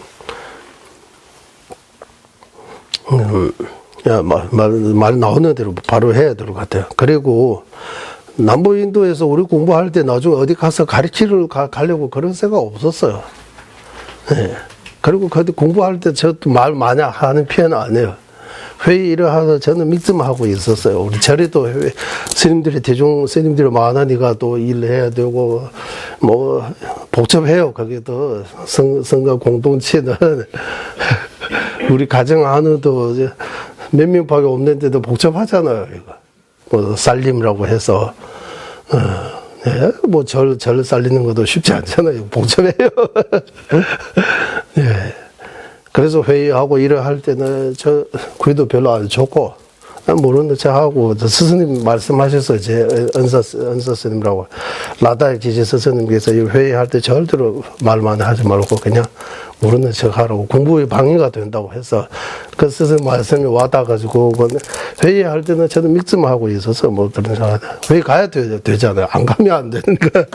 말 나오는 대로 바로 해야 될 것 같아요. 그리고 남부 인도에서 우리 공부할 때 나중에 어디 가서 가르치러 가려고 그런 생각 없었어요. 그리고 그때 공부할 때 저도 말 많이 하는 편은 아니에요. 회의를 하서 저는 믿음만 하고 있었어요. 우리 절에도 스님들이 대중 스님들이 많으니까 또 일해야 되고 뭐 복잡해요. 거기도 성가 공동체는 우리 가정 안에도 몇 명밖에 없는데도 복잡하잖아요. 이거 뭐 살림이라고 해서 뭐 절 살리는 것도 쉽지 않잖아요. 복잡해요. 예. 그래서 회의하고 일을 할 때는 저 그래도 별로 안 좋고 모르는 척 하고 스승님 말씀하셨어요. 제 은사 스님이라고 라다의 지지 스승님께서 이 회의할 때 절대로 말 많이 하지 말고 그냥 모르는 척 하라고 공부에 방해가 된다고 해서 그 스승 말씀이 와닿아가지고 회의할 때는 저는 믿음만 하고 있어서 뭐 그런 생각 회의 가야 되잖아요. 안 가면 안 되니까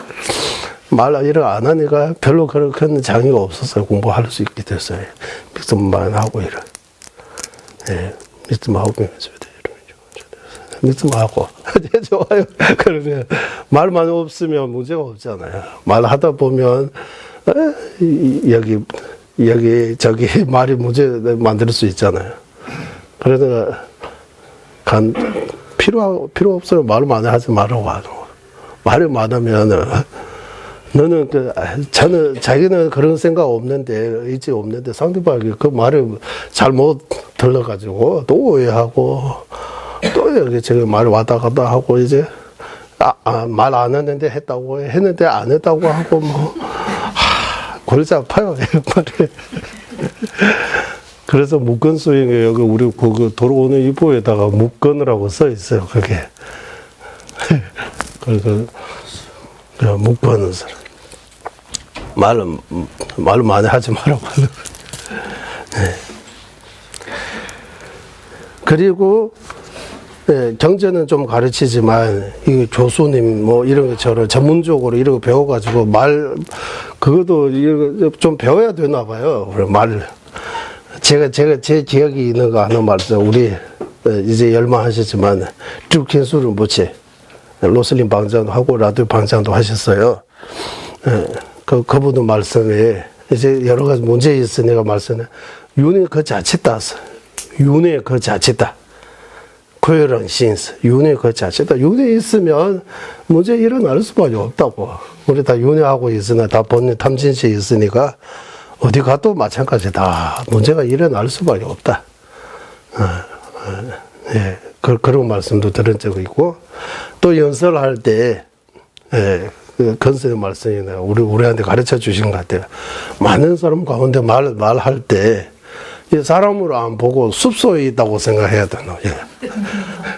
말 일을 안 하니까 별로 그런 큰 장애가 없었어요. 공부할 수 있게 됐어요. 믿음만 하고 일을. 예, 믿음하고 믿음하고 좋아요. 그러면 말만 없으면 문제가 없잖아요. 말하다 보면 여기 저기 말이 문제 만들 수 있잖아요. 그래서 필요 없어요. 말 많이 하지 말라고 하는 거. 말이 많으면은 너는 저는 자기는 그런 생각 없는데 의지 없는데 상대방이 그 말을 잘못 들러가지고 또 오해하고 또 여기 제가 말 왔다 갔다 하고 이제 말 안 했는데 했다고 했는데 안 했다고 하고 뭐 골치 아파요. 말이. 그래서 묵건 수행에 여기 우리 그 돌아오는 이보에다가 묵건이라고 써 있어요. 그게. 그래서 묵건은 말을 많이 하지 말라고 하는. 네. 그리고 경제는 좀 가르치지만 이 교수님 뭐 이런 것처럼 전문적으로 이런 거 배워가지고 그것도 좀 배워야 되나 봐요. 말 제가 제 기억이 있는 거 하나 말씀 우리 이제 열망하셨지만 쭉 kiến 수를 못치 로슬린 방장도 하고 라디오 방장도 하셨어요. 그분도 말씀에 이제 여러 가지 문제 있으니까 말씀에 윤회 그 자체다. 윤회 그 자체다. 고혈당 신스, 윤회 그 자체다. 윤회 있으면 문제 일어날 수밖에 없다고. 우리 다 윤회하고 있으나 다 본인 탐진시 있으니까 어디 가도 마찬가지다. 문제가 일어날 수밖에 없다. 예, 그런 말씀도 들은 적이 있고 또 연설할 때 그 건설의 말씀이 우리한테 가르쳐 주신 것 같아요. 많은 사람 가운데 말할 때 사람으로 안 보고 숲속에 있다고 생각해야 되나.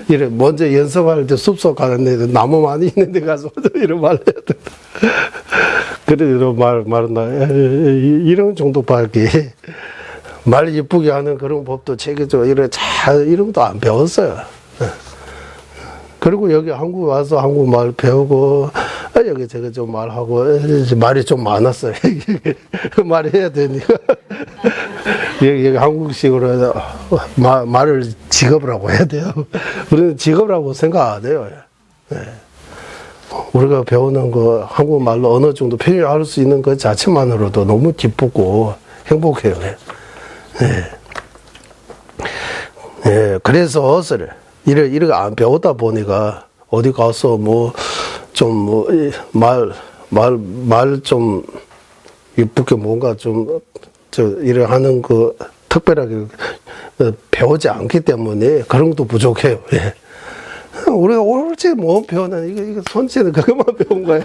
이래 먼저 연습할 때 숲속 가는데 나무 많이 있는 데 가서 이런 말 해야 돼. 그래 이런 이런 정도밖에 말 예쁘게 하는 그런 법도 체계적으로 이런 것도 안 배웠어요. 그리고 여기 한국 와서 한국말 배우고 여기 제가 좀 말하고 말이 좀 많았어요. 말해야 되니까 여기 한국식으로 해서 말을 직업이라고 해야 돼요. 우리는 직업이라고 생각 안 해요. 네. 우리가 배우는 거 한국말로 어느 정도 표현할 수 있는 것 자체만으로도 너무 기쁘고 행복해요. 네. 네. 그래서 이렇게 안 배우다 보니까 어디 가서 말 좀 이쁘게 뭔가 좀 이래 하는 거 특별하게 배우지 않기 때문에 그런 것도 부족해요. 예. 우리가 옳지 뭐 배우는 이거 손짓은 그것만 배운 거야.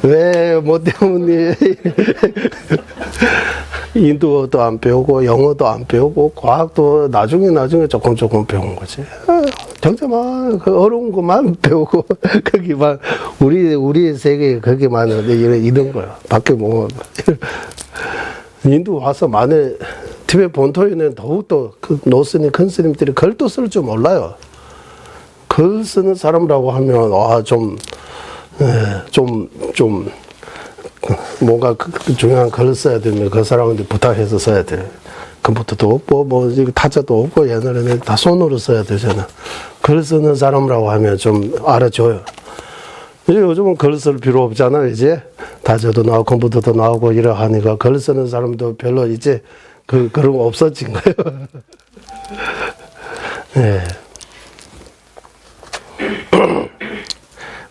왜 뭐 때문에 인도어도 안 배우고 영어도 안 배우고 과학도 나중에 조금 배운 거지. 정말 그 어려운 것만 배우고 거기만 우리 세계 거기만 이런 거야. 밖에 뭐 인도 와서 만에 티베트 본토에는 더욱더 그 노스님 큰 스님들이 글도 쓸 줄 몰라요. 글 쓰는 사람이라고 하면 좀 뭔가 중요한 글을 써야 되면 그 사람한테 부탁해서 써야 돼. 컴퓨터도 없고 뭐 타자도 없고 옛날에는 다 손으로 써야 되잖아. 글 쓰는 사람이라고 하면 좀 알아줘요. 이제 요즘은 글 쓸 필요 없잖아. 이제 타자도 나오고 컴퓨터도 나오고 이러 하니까 글 쓰는 사람도 별로 이제 그런 거 없어진 거예요. 네.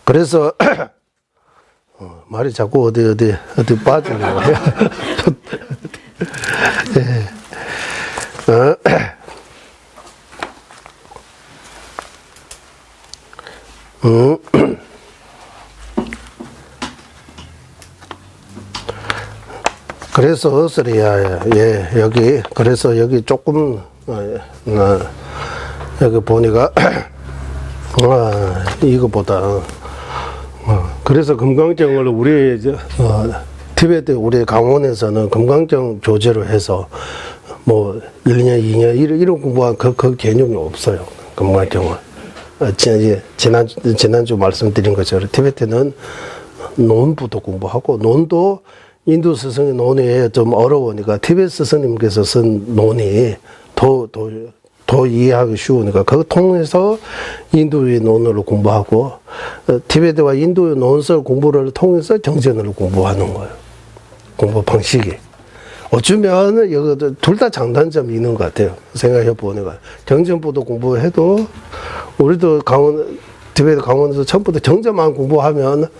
그래서 말이 자꾸 어디 빠지려고 해요. 그래서 어서리야 그래서 여기 조금 여기 보니까 이거보다 그래서 금강정을 우리 티베트 우리 강원에서는 금강정 교재로 해서 뭐 1년, 2년 이런 공부한 그 개념이 없어요. 금강정은. 지난주 말씀드린 것처럼 티베트는 논부터 공부하고 논도 인도 스승의 논이 좀 어려우니까 티베트 스승님께서 쓴 논이 더 이해하기 쉬우니까 그거 통해서 인도의 논어를 공부하고 티베트와 인도의 논설 공부를 통해서 경전을 공부하는 거예요. 공부 방식이. 어쩌면 이거 둘 다 장단점이 있는 것 같아요. 생각해 보니까 경전부도 공부해도 우리도 티베트 강원에서 처음부터 경전만 공부하면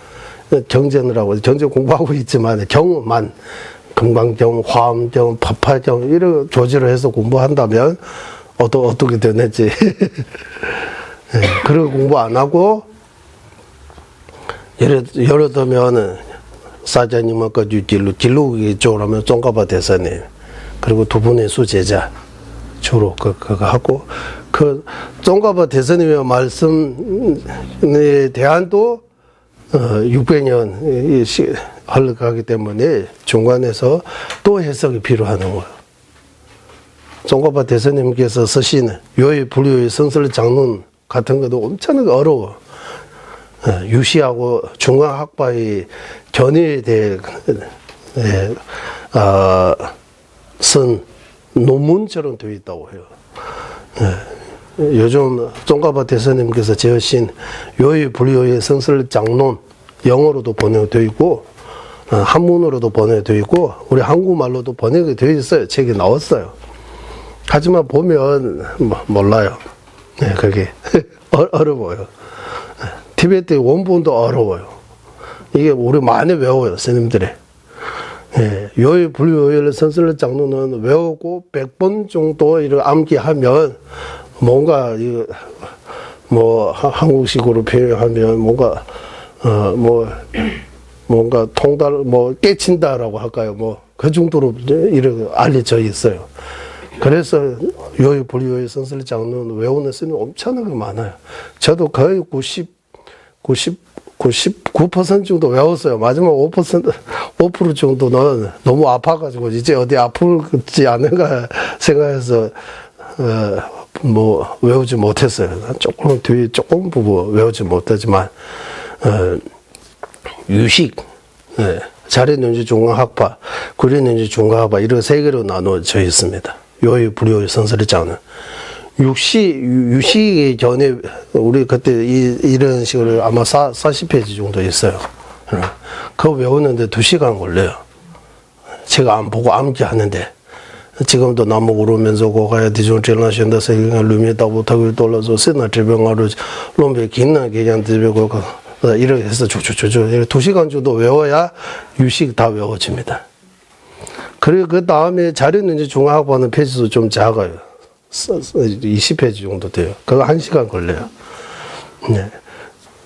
경전을 하고 경전 공부하고 있지만 경만 금강경, 화엄경, 파파경 이런 교재로 해서 공부한다면 어떻게 되는지. 네, 그런 공부 안 하고, 예를 들면, 사자님은 진로 쪽으로 하면 쫑가바 대사님, 그리고 두 분의 수제자, 주로 그거 하고, 쫑가바 대사님의 말씀에 대한도 600년 흘러가기 때문에 중간에서 또 해석이 필요한 거예요. 쫑가바 대사님께서 쓰신 요의 불요의 성설 장론 같은 것도 엄청나게 어려워. 유시하고 중앙학파의 견해에 대해 쓴 논문처럼 되어 있다고 해요. 요즘 쫑가바 대사님께서 지으신 요의 불요의 성설 장론 영어로도 번역되어 있고 한문으로도 번역되어 있고 우리 한국말로도 번역이 되어 있어요. 책이 나왔어요. 하지만 보면 몰라요. 네, 그게 어려워요. 티베트 원본도 어려워요. 이게 우리 많이 외워요, 스님들이. 예, 요의 불요의 선설 장로는 외우고 100번 정도 이렇게 암기하면 뭔가 뭐 한국식으로 표현하면 뭔가 깨친다라고 할까요? 뭐 그 정도로 이렇게 알려져 있어요. 그래서 요의 불요의 선설 장로는 외우는 스님이 엄청나게 많아요. 저도 거의 99% 정도 외웠어요. 마지막 5% 정도는 너무 아파가지고 이제 어디 아프지 않은가 생각해서 외우지 못했어요. 조금 뒤에 조금 부분 외우지 못하지만 유식, 자리는지 중앙학파, 구리는지 중간학파 이런 세 개로 나눠져 있습니다. 요의 불요의 선설의 장은 유식의 전에 우리 그때 이런 식으로 아마 40페이지 정도 있어요. 그거 외우는데 2시간 걸려요. 제가 안 보고 암기하는데 지금도 나무 오르면서 고가야 디종질나 쉰다 세계가 루미다 못하고 돌아서 세나 제병하루 롬베 긴나 개장 되고 이렇게 해서 쭉쭉쭉 2시간 정도 외워야 유식 다 외워집니다. 그리고 그 다음에 자리는 이제 중앙학파는 페이지도 좀 작아요. 20페이지 정도 돼요. 그거 1시간 걸려요. 네.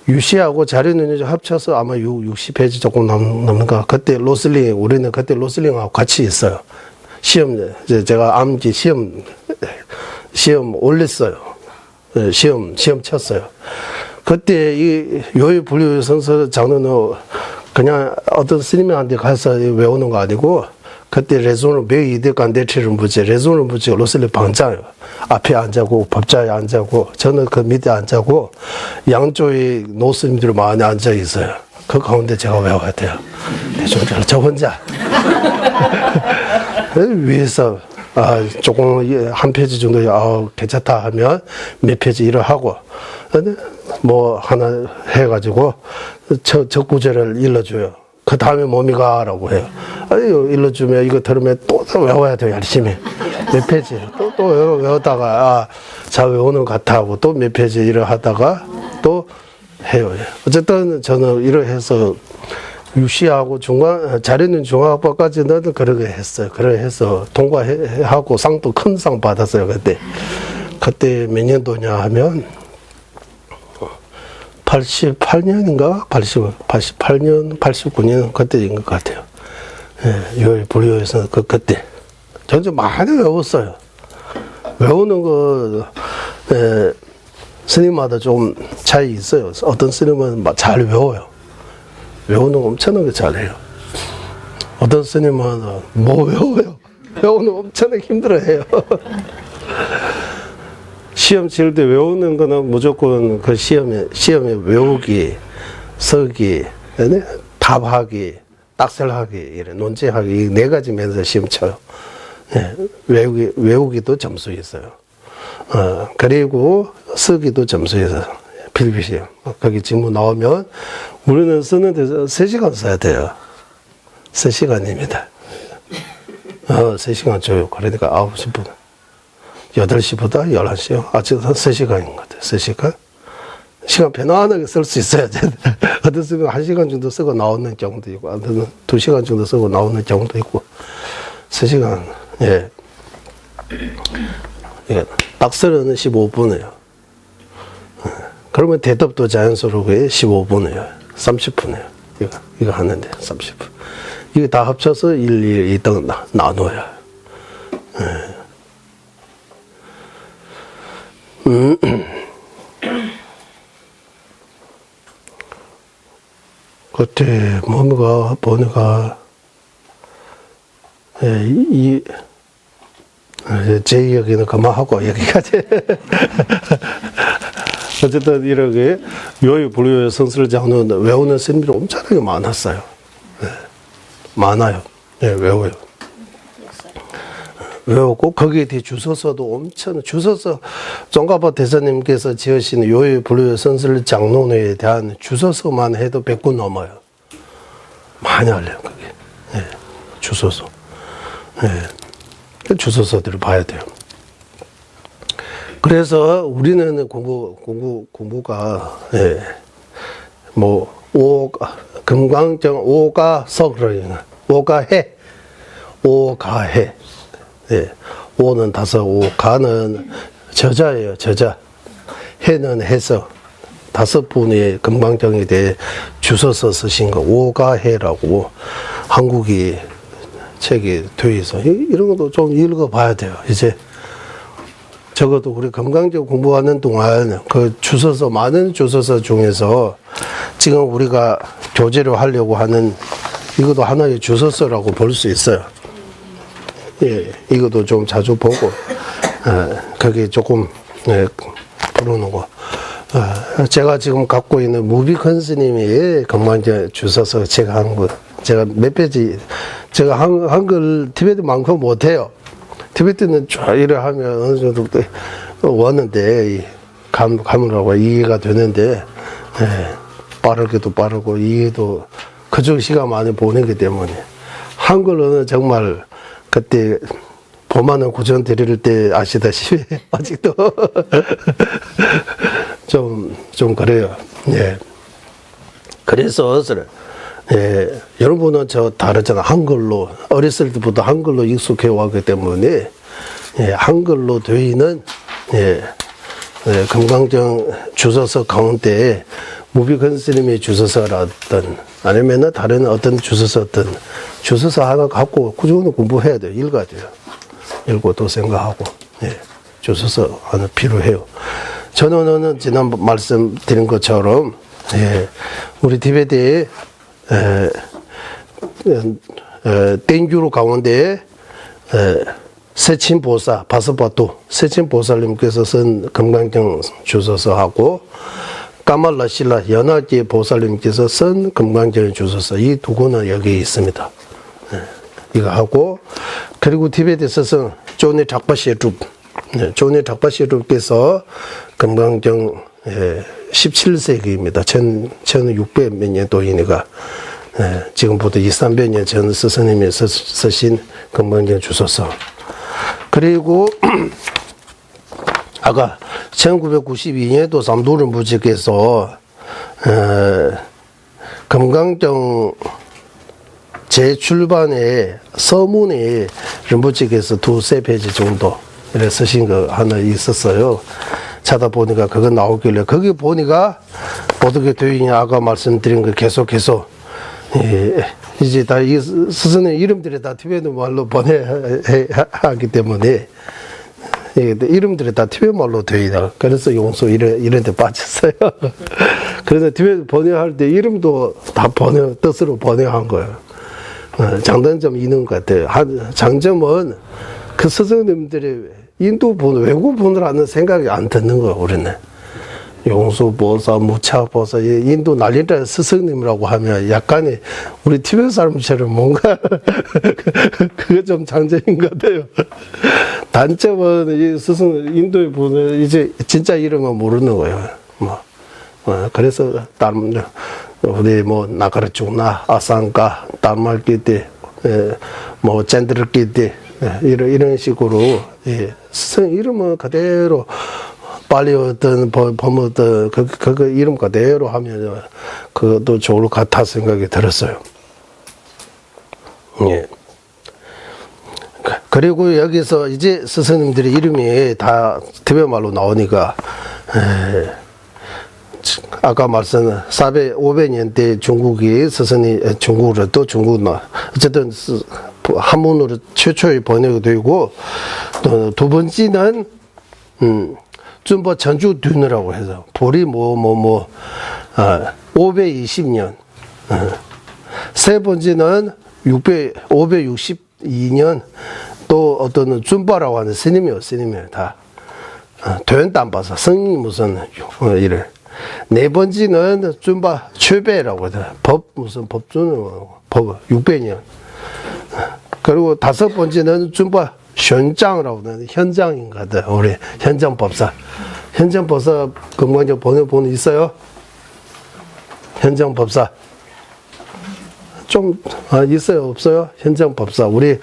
유시하고 자료는 합쳐서 아마 60페이지 조금 넘는가. 그때 우리는 그때 로슬링하고 같이 있어요. 시험, 제가 암기 시험 올렸어요. 시험 쳤어요. 그때 이 요의 분류 선서 장르는 그냥 어떤 스님한테 가서 외우는 거 아니고, 그때 레존을 매일 이득한 대체를 무지, 레존을 무지, 로슬리 방자요. 앞에 앉아고, 법자에 앉아고, 저는 그 밑에 앉아고, 양쪽에 노스님들이 많이 앉아 있어요. 그 가운데 제가 외워야 돼요. 대충 저 혼자. 위에서, 조금 한 페이지 정도, 괜찮다 하면 몇 페이지 일을 하고, 뭐 하나 해가지고, 저 구절을 일러줘요. 그 다음에 몸이 가라고 해요. 일러주면 이거 들으면 또 외워야 돼요, 열심히. 몇 페이지. 또 외우다가, 잘 외우는 것 같아 하고 또 몇 페이지 일을 하다가 또 해요. 어쨌든 저는 일을 해서 유시하고 자리는 중학교까지는 그렇게 했어요. 그렇게 해서 통과하고 상도 큰 상 받았어요, 그때. 그때 몇 년도냐 하면 88년인가? 88년, 89년 그때인 것 같아요. 예, 요일 불교에서 그때. 저는 많이 외웠어요. 외우는 거, 스님마다 좀 차이 있어요. 어떤 스님은 잘 외워요. 외우는 거 엄청나게 잘해요. 어떤 스님은 뭐 외워요. 외우는 거 엄청나게 힘들어해요. 시험 칠 때 외우는 거는 무조건 그 시험에 외우기, 쓰기, 답하기, 딱설하기, 이래 논제하기, 이 4가지 면에서 시험 쳐요. 예, 외우기도 점수 있어요. 그리고 쓰기도 점수 있어요. 필기시험. 거기 질문 나오면 우리는 쓰는 데서 3시간 써야 돼요. 3시간입니다. 3시간 줘요. 그러니까 9시 8시보다 11시요. 아직 3시간인 것 같아요. 3시간. 시간 편안하게 쓸 수 있어야 돼. 어떤 쓰면 1시간 정도 쓰고 나오는 경우도 있고, 어떤 2시간 정도 쓰고 나오는 경우도 있고, 3시간, 예. 예. 딱쓰는 15분이에요. 그러면 대답도 자연스럽게 15분이에요. 30분이에요. 이거 하는데, 30분. 이거 다 합쳐서 1, 2, 2등 나눠요. 예. 그때 뭔가 보니까 제 이야기는 그만하고 여기까지. 어쨌든 이렇게 요의 불교의 성스를 장는 외우는 스님들이 엄청나게 많았어요. 네. 많아요. 네, 외워요. 외우고 거기에 대해 주소서도 엄청 주소서 종가보 대사님께서 지으신 요의 불교의 성스를 장론에 대한 주소서만 해도 100권 넘어요. 많이 알려요, 그게. 네. 주소서. 네. 주소서들을 봐야 돼요. 그래서 우리는 공부가, 예, 금강정 오가서 그러니까, 오가해. 예, 오는 다섯, 오가는 저자예요, 저자. 해는 해서 5분의 금강정에 대해 주소서 쓰신 거, 오가해라고 한국이 책이 되어 있어. 이런 것도 좀 읽어봐야 돼요, 이제. 적어도 우리 금강정 공부하는 동안 그 주소서, 많은 주소서 중에서 지금 우리가 교재로 하려고 하는 이것도 하나의 주소서라고 볼 수 있어요. 예, 이것도 좀 자주 보고, 거기 조금, 부르는 거. 제가 지금 갖고 있는 무비컨 스님이 금강정 주소서 제가 한 거, 제가 몇 페이지, 제가 한글 티베트만큼 못해요. 티베트는 쫙 일을 하면 어느 정도 왔는데, 가물하고 이해가 되는데, 빠르게도 빠르고, 이해도 그쪽 시간 많이 보내기 때문에. 한글은 정말, 그때, 봄하는 구전 드릴 때 아시다시피, 아직도, 좀 그래요. 예. 그래서, 예, 여러분은 저 다르잖아. 한글로, 어렸을 때부터 한글로 익숙해 왔기 때문에, 예, 한글로 되어 있는 예, 예, 금강정 주소서 가운데 무비근 스님의 주소서라든 아니면은 다른 어떤 주소서든 주소서 하나 갖고 꾸준히 공부해야 돼요. 읽어야 돼요. 읽고 또 생각하고 예, 주소서 하나 필요해요. 전원은 지난 말씀드린 것처럼 예, 우리 티베트에 땡규로 가운데 세친보사 바스바토 세친보살님께서 쓴 금강경 주소서하고 까말라실라 연하계 보살님께서 쓴 금강경 주소서 이 두 권은 여기 있습니다. 이거 하고 그리고 티베트에서 쓴 조네 작바시룹 조네 작바시룹께서 금강경 17세기입니다. 1600 몇 년도이니까 지금부터 200~300 년 전 스승님이 쓰신 금강경 주소서. 그리고 아까 1992년도 삼도를 무직에서 금강경 재출반의 서문에 림부직에서 2~3페이지 정도 이렇게 쓰신 거 하나 있었어요. 찾아보니까 그거 나오길래 거기 보니까 어떻게 되어 있냐 아까 말씀드린 거 계속해서 이제 다 이 스승님 이름들이 다 티베트 말로 번역하기 때문에 이름들이 다 티베트 말로 되어 있다. 그래서 용서 이런 데 빠졌어요. 그래서 티베트 번역할 때 이름도 다 뜻으로 번역한 거예요. 장단점이 있는 것 같아요. 장점은 그 스승님들이 인도 외국 분이라는 생각이 안 드는 거예요, 우리는. 용수보사, 무차보사, 인도 난리라 스승님이라고 하면 약간의 우리 티베트 사람처럼 뭔가 그게 좀 장점인 것 같아요. 단점은 이 스승, 인도의 분은 이제 진짜 이름은 모르는 거예요. 그래서 다른 우리 나가르쪽나 아산가 달말끼띠 젠드르끼띠 이런 식으로 스승 이름은 그대로 빨리 어떤 범어떤 그 이름 그대로 하면 그것도 좋을 것 같아 생각이 들었어요. 예. 그리고 여기서 이제 스승님들의 이름이 다 티베트 말로 나오니까 아까 말씀 500년대 중국이 스승이 중국으로 또 중국나 어쨌든 한문으로 최초의 번역이 되고 또 두 번째는 준보 전주 듄이라고 해서 보리 520년 세 번째는 562년 또 어떤 준바라고 하는 스님이요 다 도연담바사 성이 무슨 이래 네 번째는 준바 최배라고 해서 무슨 법준 법 600년 그리고 다섯 번째는 준바 현장이라고 하는 현장인가 하다 우리 현장법사 금강경 번역 있어요? 현장법사 좀 있어요 없어요? 현장법사 우리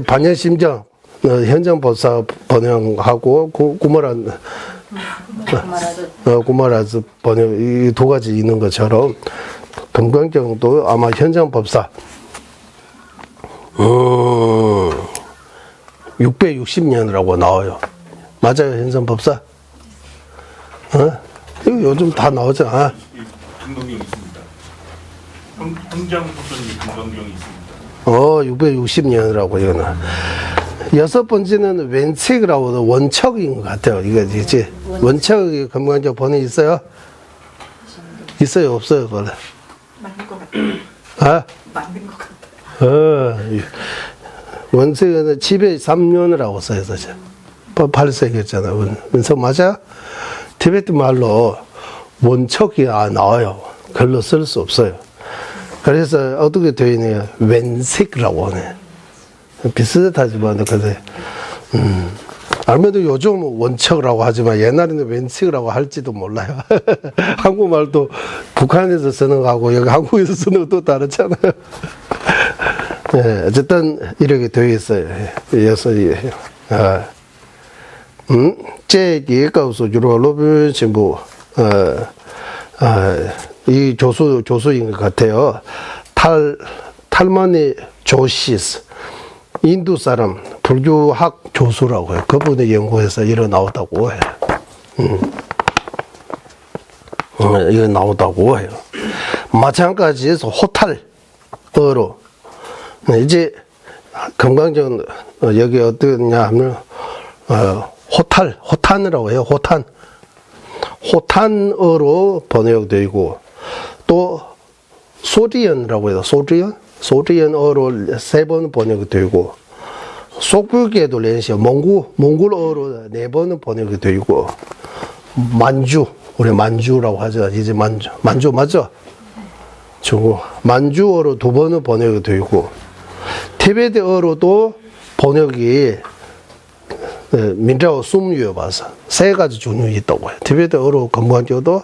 반야심정 현장법사 번역하고 구마라즈 번역 이 두 가지 있는 것처럼 금강경도 아마 현장법사 660년이라고 나와요. 맞아요, 현장법사? 이거 요즘 다 나오잖아. 금강경이 있습니다. 현장법사님이 금강경이 있습니다. 660년이라고 이거는. 여섯 번째는 왼책이라고 원척인 것 같아요. 이거 이제 원척이 금강경 번역 있어요? 있어요, 없어요, 그거? 맞는 것 같아요. 맞는 것 같아요. 원색은 703년이라고 써있어. 8세기였잖아. 원석 맞아? 티베트 말로 원척이 나와요. 글로 쓸 수 없어요. 그래서 어떻게 되어 있냐. 왼색이라고 하네. 비슷하지만, 근데, 알면도 요즘 원척이라고 하지만 옛날에는 왼책이라고 할지도 몰라요. 한국말도 북한에서 쓰는 거하고 여기 한국에서 쓰는 것도 다르잖아요. 예, 어쨌든 이렇게 되어 있어요. 여섯 제기 가우스 주로 로빈 신부 이 교수인 것 같아요. 탈마니 조시스 인도 사람 불교학 교수라고 해요. 그분의 연구에서 이런 나오다고 해요. 이거 나오다고 해요. 마찬가지에서 호탈어로 이제 금강정 여기 어떠냐 하면 호탄이라고 해요. 호탄어로 번역되고 또 소리언이라고 해요. 소리언어로 3번 번역되고 속불계도 렌시아 몽골어로 4번 번역이 되고 만주 우리 만주라고 하죠. 이제 만주 맞죠? 중국 만주어로 2번은 번역이 되고 티베트어로도 번역이 민자오 숨유에 봐서 3가지 종류가 있다고 해요. 티베트어로 금강교도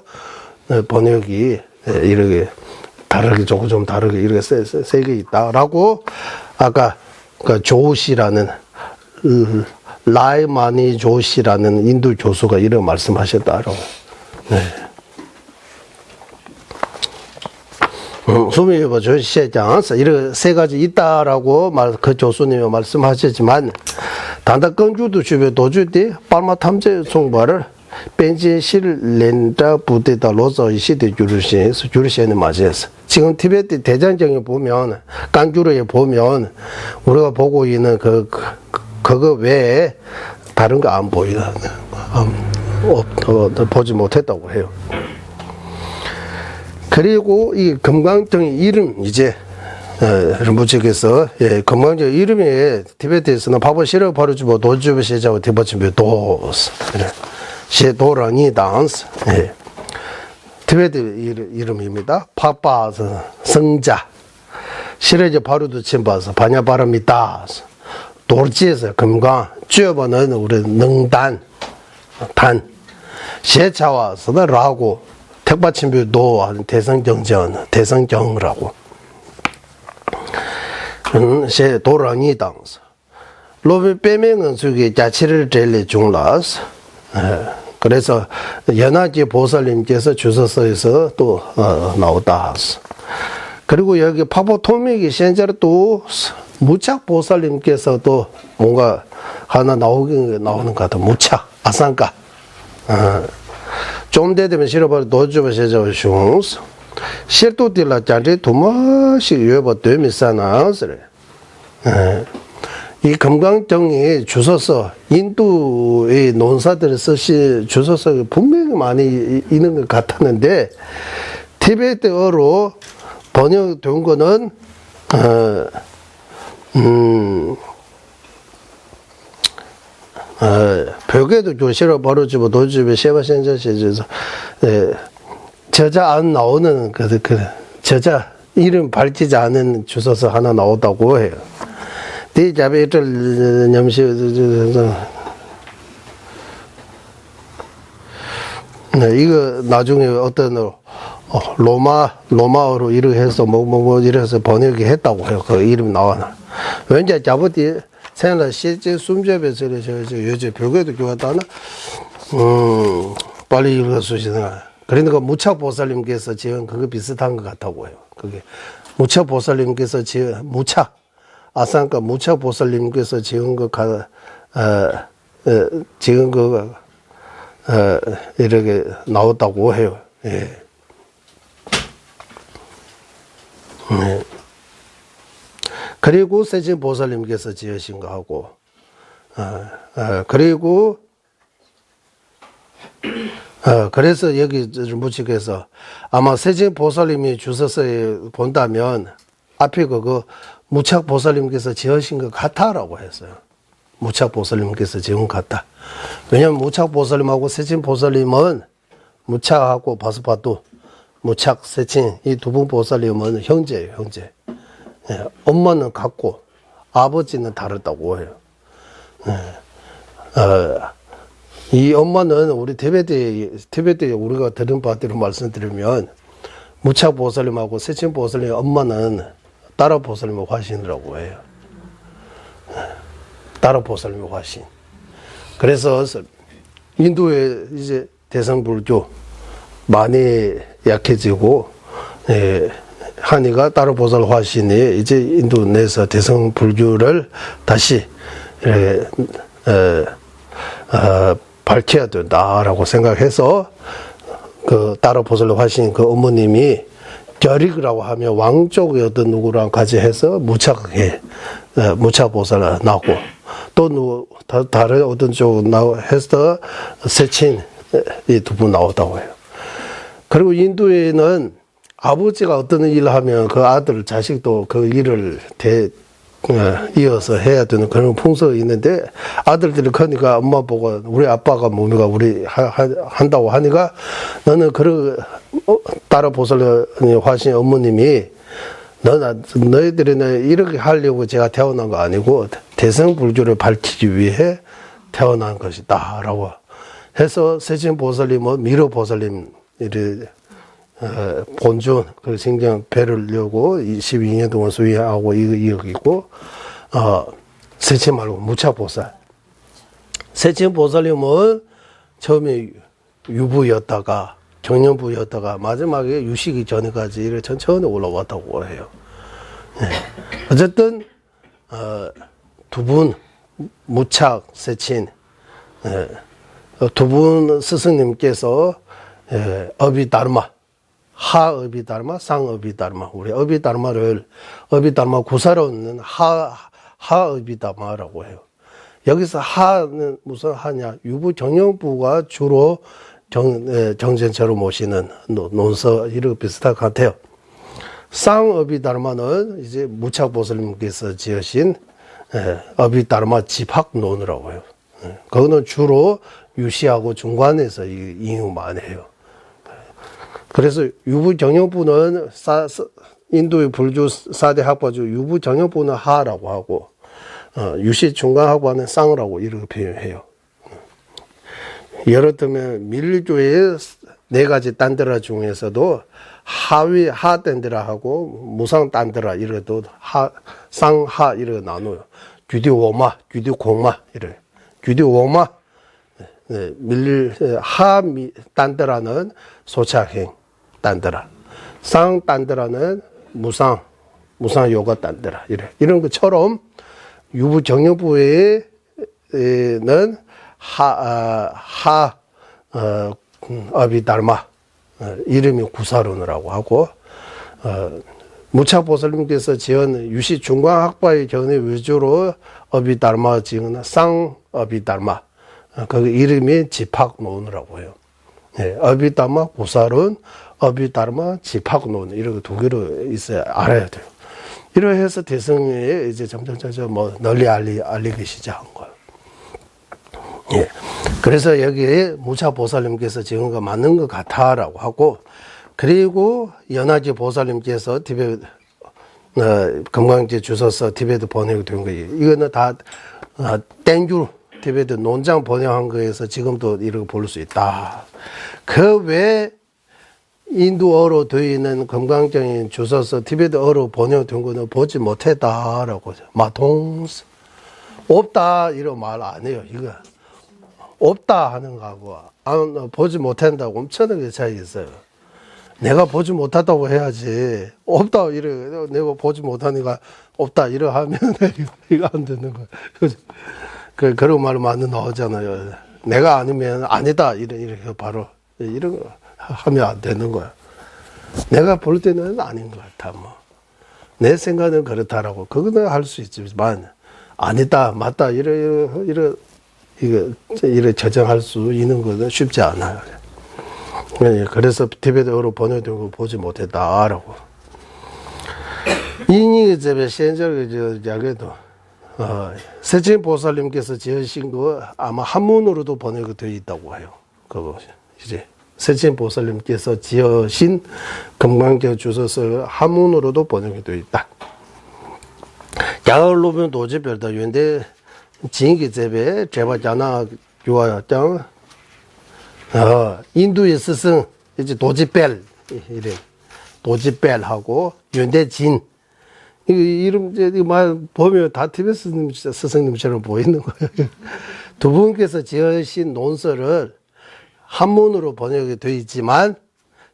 번역이 이렇게 다르게 조금 다르게 이렇게 세 개 있다라고 아까 그 조시라는 라이마니 조시라는 인도 교수가 이런 말씀하셨다라고. 네. 수미유보 조시장에서 이렇게 3가지 있다라고 그 교수님이 말씀하셨지만 단다 건주도 주변 도주대 빨마 탐제 총발을 벤지실 렌다 부대다 로저 시대 주르시에는 맞아서 지금 티베트 대장정에 보면 깡주르에 보면 우리가 보고 있는 그거 외에 다른 거 안 보이다. 보지 못했다고 해요. 그리고 이 금강정의 이름 이제 림부치께서 금강정 이름이 티베트에서는 바보 시력 바로주고 도주부 시자고 티베트면 도스 시도랑이 단스 티베트 이름입니다. 파파스 성자 시레제 바로도 침바서 반야바람이다 돌지에서 금강 쥐어보는 우리 능단 단 시차와서도 라고 택받침비도 하는 대성정이라고 시 도랑이 단스 로비 빼명은 속에 자치를 제일 중라스 그래서 연하지 보살님께서 주소서에서 또 나오다. 그리고 여기 파보토미기 현재로 또 무착 보살님께서 또 뭔가 하나 나오는 것 같아. 무착 아산가. 좀 되면 실어버 도주버 세자고 슝스. 실도딜라 자리 도마시 여버 되미사나스래. 이 금강정이 주소서 인도의 논사들을 쓰신 주소서가 분명히 많이 있는 것 같았는데 티베트어로 번역된 거는 벽에도 교실을 바로주고 도주배 세바센저시에서 저자 안 나오는 저자 이름 밝히지 않은 주소서 하나 나오다고 해요. 대자베들 염시 이거 나중에 어떤 로마어로 이렇게 해서 뭐 이래서 번역이 했다고 해요. 그 이름 나와나. 왠지 자부디 생각 실제 숨접에서 요즘 벽에도 교하다나 빨리 읽어주시나. 그러니까 무착보살님께서 지은 그거 비슷한 것 같다고 해요. 그게 무착보살님께서 지은 아산가 무착보살님께서 지은 지은 거가 이렇게 나왔다고 해요. 예. 네. 그리고 세진 보살님께서 지으신 거 하고, 그리고 그래서 여기 무칙에서 아마 세진 보살님이 주소서에 본다면 앞에 그거 무착 보살님께서 지으신 것 같아라고 했어요. 무착 보살님께서 지은 것 같다. 왜냐면 무착 보살님하고 세친 보살님은 무착하고 바스파도 무착 세친 이 두 분 보살님은 형제예요, 형제. 예, 엄마는 같고 아버지는 다르다고 해요. 이 엄마는 우리 티베트에 우리가 들은 바대로 말씀드리면 무착 보살님하고 세친 보살님 엄마는 따라 보살님의 화신이라고 해요. 따라 보살님의 화신. 그래서 인도에 이제 대성불교 많이 약해지고 하니까 따로 보살 화신이 이제 인도 내에서 대성 불교를 다시 이렇게 밝혀야 된다라고 생각해서 그 따로 보살 화신 그 어머님이 결익이라고 하면 왕족의 어떤 누구랑 같이 해서 무착해 무착 보살을 나고 또 누구 다른 어떤 쪽 해서 세친 이 두 분 나오다고 해요. 그리고 인도에는 아버지가 어떤 일을 하면 그 아들, 자식도 그 일을 이어서 해야 되는 그런 풍속이 있는데 아들들이 크니까 엄마 보고 우리 아빠가 뭡니까 우리 한다고 하니까 너는 따라 보살 화신 어머님이 너희들이 이렇게 하려고 제가 태어난 거 아니고 대승불교를 밝히기 위해 태어난 것이다 라고 해서 세진보살님은 미로보살님 본尊그 생전 배르려고 12년 동안 수행하고 이어기고 세진 말고 무차보살 세진보살님은 처음에 유부였다가 경년부였다가 마지막에 유식이 전에까지 이렇게 천천히 올라왔다고 해요. 네. 어쨌든 두 분 무착 세친 두 분 스승님께서 어비다르마 하어비다르마 상어비다르마 우리 어비다르마를 어비다르마 구사로는 하어비다르마라고 해요. 여기서 하는 무슨 하냐 유부 경영부가 주로 정전체로 모시는 논서 이런 비슷할 것 같아요. 쌍어비다르마는 이제 무착보살님께서 지으신 어비다르마 집학론이라고 해요. 그거는 주로 유시하고 중관에서 인용 많이 해요. 그래서 유부정형부는 인도의 불교 4대 학파 중 유부정형부는 하라고 하고 유시 중간학파는 쌍이라고 이렇게 표현해요. 예를 들면 밀교의 4가지 딴드라 중에서도 하위 하 딴드라하고 무상 딴드라 이래도 쌍하 이렇게 나눠요. 규디오마, 규디공마 이래. 규디오마 하 딴드라는 소착행 딴드라, 상 딴드라는 무상 요가 딴드라 이런 것처럼 유부 정형부에는 어비다르마 이름이 구사론이라고 하고 무착보살님께서 지은 유시 중광학파의 견해 위주로 어비다르마 지은 쌍어비다르마 그 이름이 집학론이라고 해요. 네, 어비다르마 구사론, 어비다르마 집학론 이렇게 두 개로 있어야 알아야 돼요. 이렇게 해서 대승에 이제 점점 널리 알리기 시작한 거예요. 예. 그래서 여기에 무차보살님께서 지은 거 맞는 것 같아라고 하고, 그리고 연하지 보살님께서 티베트 금강제 주소서 티베트 번역이 된 거예요. 이거는 다 땡귤 티베트 논장 번역한 거에서 지금도 이렇게 볼 수 있다. 그 외에 인도어로 되어 있는 금강경인 주소서 티베트어로 번역된 거는 보지 못했다라고 마동스 없다 이런 말 안 해요. 이거 없다 하는 거하고 보지 못한다고 엄청나게 차이 있어요. 내가 보지 못하다고 해야지 없다 이래 내가 보지 못하니까 없다 이래 하면 이거 안 되는 거예요. 그런 말 많이 나오잖아요. 내가 아니면 아니다 이렇게 바로 이런 거 하면 안 되는 거야. 내가 볼 때는 아닌 것 같아. 내 생각은 그렇다라고 그거는 할 수 있지만 아니다 맞다 이래 저장할 수 있는 것은 쉽지 않아요. 그래서 티베트어로 번역된 거 보지 못했다라고. 이니 집에 현재 자기도 세진 보살님께서 지으신 거 아마 한문으로도 번역이 되어 있다고 해요. 그거 이제 세진 보살님께서 지으신 금강경 주소서 한문으로도 번역이 되어 있다. 야을로면 도지별다 연대 진기 제배 제바자나 교화장 인도의 스승 이제 도지벨 이래 도지벨하고 연대진 이름 이제 말 보면 다 티베트 스승님처럼 보이는 거예요. 두 분께서 지으신 논서를 한문으로 번역이 되어 있지만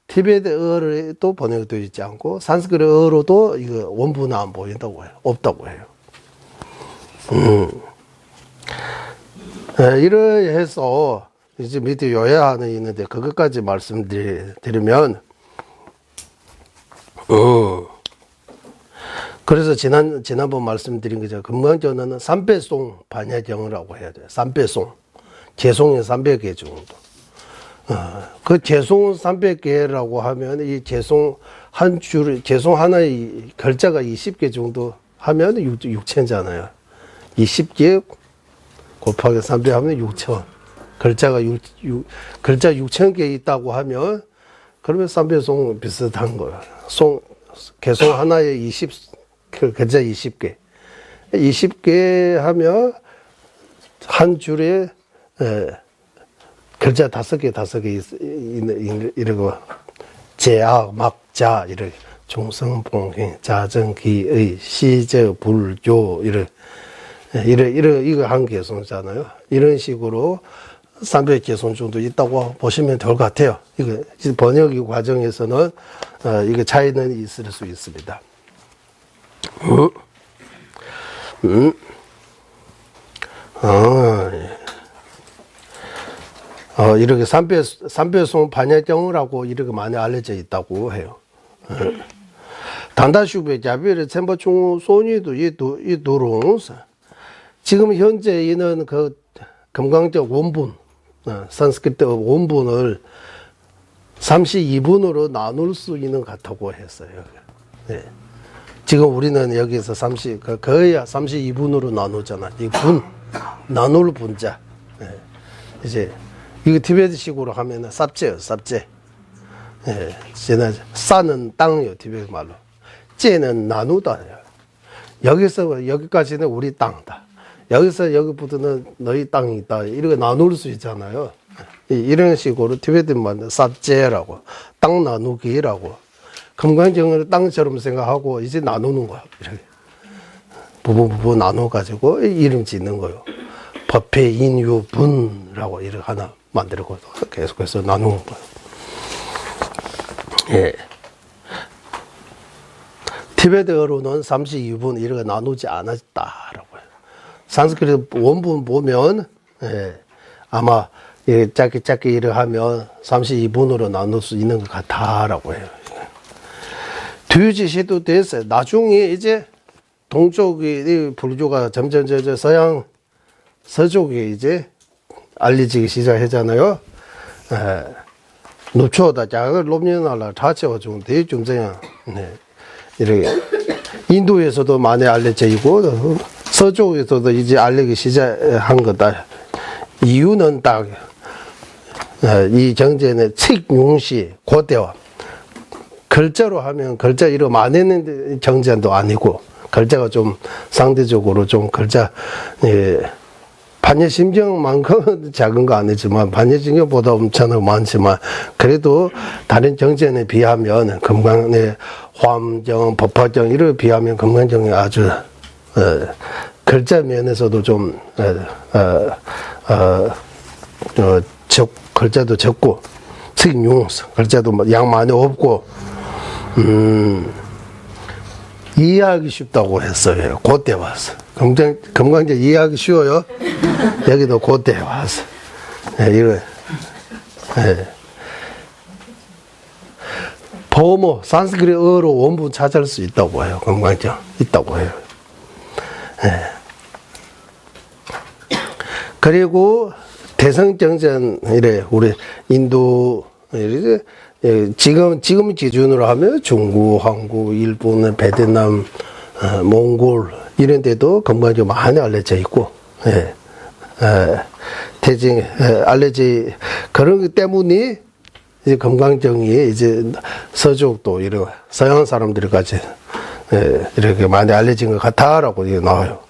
티베트어로 번역되어 있지 않고 산스크리트어로도 이거 원본은 안 보인다고 해요. 없다고 해요. 이러해서 이제 밑에 요약안에 있는데 그것까지 말씀드리면 그래서 지난번 말씀드린 거죠. 금강전은 삼배송 반야경이라고 해야 돼요. 삼배송. 개송이 300개 정도. 그 개송 300개라고 하면 이 개송 한 줄, 개송 하나의 글자가 20개 정도 하면 6천잖아요. 20개 곱하기 300 하면 6천. 글자 6천 개 있다고 하면 그러면 3배송 비슷한 거예요. 개송 하나에 글자 20개. 20개 하면 한 줄에 글자 5개 이러고 제악 막자 이렇게 종성봉행 자정기의 시저 불조 이거 한 개송잖아요. 이런 식으로 300개송 정도 있다고 보시면 될 것 같아요. 이거 번역 과정에서는 이거 차이는 있을 수 있습니다. 이렇게 삼배송 반야경이라고 이렇게 많이 알려져 있다고 해요. 단다슈베 자비를 첨보충 소니도 이도롱 지금 현재 이는 그 금강적 원분 산스크리트 원분을 32분으로 나눌 수 있는 것 같다고 했어요. 네. 지금 우리는 여기서 거의 32분으로 나누잖아. 이 나눌 분자. 네. 이제 이거 티베트식으로 하면은 쌉제요, 쌉제. 예, 싸는 땅이요, 티베트 말로. 째는 나누다. 여기서 여기까지는 우리 땅이다. 여기서 여기부터는 너희 땅이 있다. 이렇게 나눌 수 있잖아요. 이런 식으로 티베트 말로 쌉제라고, 땅 나누기라고. 금강경을 땅처럼 생각하고 이제 나누는 거야. 이렇게. 부부 나눠가지고 이름 짓는 거요. 법회 인유분이라고 이렇게 하나 만들고 계속해서 나누는 거예요. 예. 티베트어로는 32분 이렇게 나누지 않았다라고 해요. 산스크리트 원분 보면 아마 짧게 이렇게 하면 32분으로 나눌 수 있는 것 같다라고 해요. 뒤지시도 됐어요. 나중에 이제 동쪽이 불교가 점점 서쪽에 이제 알려지기 시작하잖아요. 노초다 작을 롬년하라 자체가 좀 되게 좀 저양 이렇게 인도에서도 많이 알려져 있고 서쪽에서도 이제 알리기 시작한 거다. 이유는 딱 이 정제는 책용시 고대와 글자로 하면 글자 이름 안 했는데 정제도 아니고 글자가 좀 상대적으로 좀 글자 반야심경만큼 작은 거 아니지만 반야심경보다 엄청나게 많지만 그래도 다른 정제에 비하면 금강의 화엄경, 법화경 이를 비하면 금강경이 아주 글자 면에서도 좀 글자도 적고 특용 글자도 양 많이 없고 이해하기 쉽다고 했어요. 그때 와서. 금강경 이해하기 쉬워요. 여기도 그때 와서. 이거, 보모, 산스크리트어로 원분 찾을 수 있다고 해요. 금강경. 있다고 해요. 그리고 대성정전, 이래, 우리 인도, 이래, 지금 기준으로 하면 중국, 한국, 일본, 베트남, 몽골 이런 데도 금강경 많이 알려져 있고, 대중 알려지 그런 것 때문에 이제 금강경이 이제 서쪽도 이런 서양 사람들까지 이렇게 많이 알려진 것 같다라고 나와요.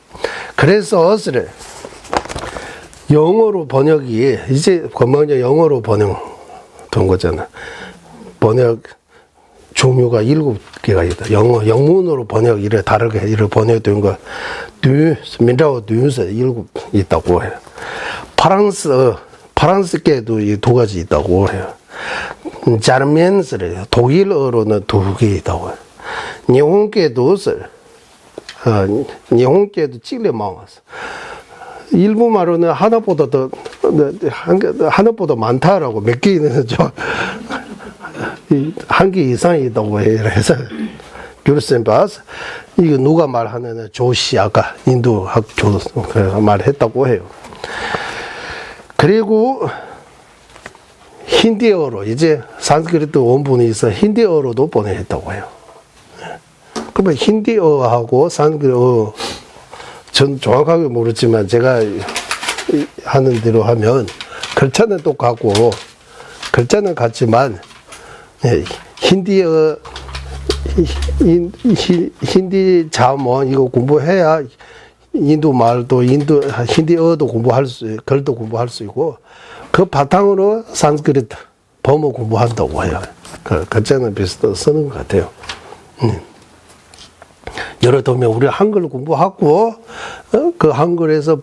그래서 어스를 영어로 번역이 이제 금강경 영어로 번역된 거잖아. 번역 종류가 7개가 있다. 영문으로 번역 이래 다르게 이래 번역된 거, 민자오 뉴스 7 있다고 해요. 프랑스계도 이 2가지 있다고 해요. 자르면스를 독일어로는 두 개 있다고. 일본계도 일본계도 찔려 먹었어. 일본말로는 하나보다 더 하나보다 많다라고 몇 개 있는 한 개 이상이 있다고 해요. 그래서 귤센바스 이거 누가 말하는 조시 아까 인도 학교 말했다고 해요. 그리고 힌디어로 이제 산스크리트 원본이 있어 힌디어로도 번역했다고 해요. 그러면 힌디어하고 산스크리트어 전 정확하게 모르지만 제가 하는 대로 하면 글자는 똑같고 글자는 같지만 힌디어 힌디 자문 이거 공부해야 인도 말도 힌디어도 공부할 수 글도 공부할 수 있고 그 바탕으로 산스크리트 범어 공부한다고 해요. 그 글자는 비슷하게 쓰는 것 같아요. 예를 들면 우리 한글 공부하고 그 한글에서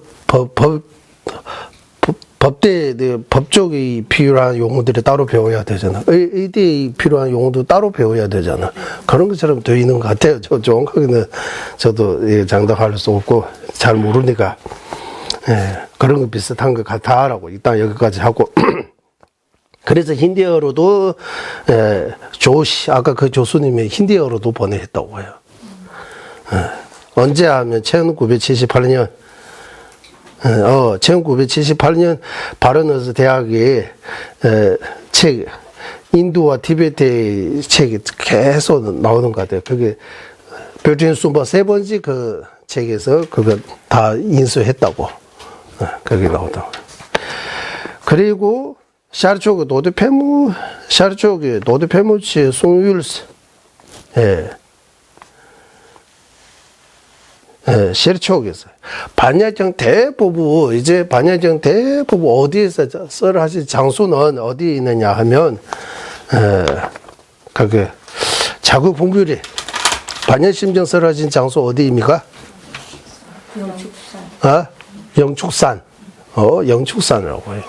법적이 필요한 용어들이 따로 배워야 되잖아. 의대에 필요한 용어도 따로 배워야 되잖아. 그런 것처럼 되어 있는 것 같아요. 정확하게는 저도 장담할 수 없고 잘 모르니까 그런 거 비슷한 것 같다라고 일단 여기까지 하고 그래서 힌디어로도 조시 아까 그 교수님이 힌디어로도 번역했다고 해요. 언제 하면 1978년 1978년 바르너스 대학에 책 인도와 티베트의 책이 계속 나오는 것 같아요. 그게 별진 숨바 세 번째 그 책에서 그거 다 인수했다고 거기 나오다고. 그리고 샤르초그 노드페무치 송율스 샤르초그에서 반야정 대부분 이제 반야정 대부분 어디에서 썰을 하실 장소는 어디에 있느냐 하면 그게 자국 분별이 반야심정 썰을 하신 장소 어디입니까? 영축산. 영축산이라고 해요.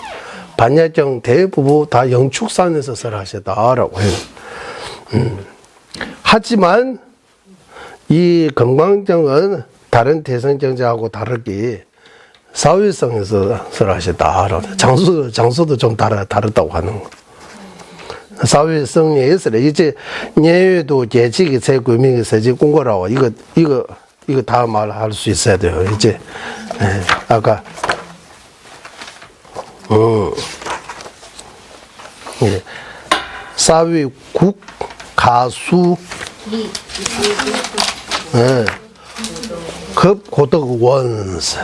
반야정 대부분 다 영축산에서 썰을 하셨다라고 해요. 하지만 이 금강정은 다른 대성정자하고 다르게 사회성에서 설하셨다. 장소도 좀 다르다고 하는 거. 사회성에서 이제 예외도 예직이 제 구명이 세지 공고라고 이거 다 말할 수 있어야 돼요. 이제 아까 사회국 가수 급 고덕 원스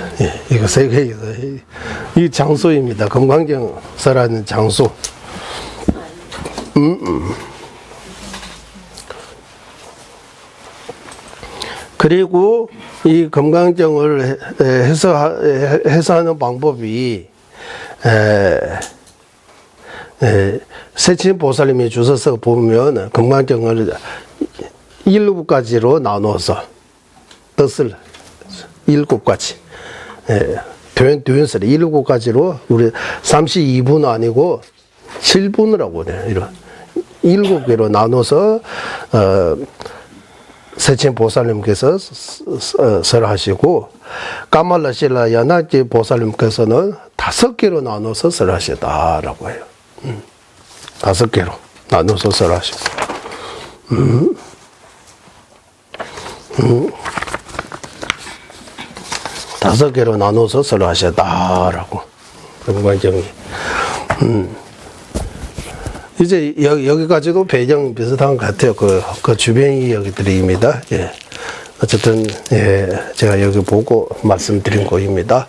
이거 세 개 이 장소입니다. 금강경 설하는 장소. 그리고 이 금강정을 해서하는 방법이 세친 보살님이 주셔서 보면 금강정을 7가지로 나눠서 뜻을 7가지 표현을 7가지로 우리 32분 아니고 7분이라고 해요. 이런 7개로 나눠서 세친 보살님께서 설하시고 까말라실라 야나지 보살님께서는 5개로 나눠서 설하셨다라고 해요. 5개로 나눠서 설하시고 5개로 나눠서 설하셨다라고 금관정이. 이제 여기까지도 배경 비슷한 것 같아요. 그 주변 이야기들입니다. 예. 어쨌든 제가 여기 보고 말씀드린 거입니다.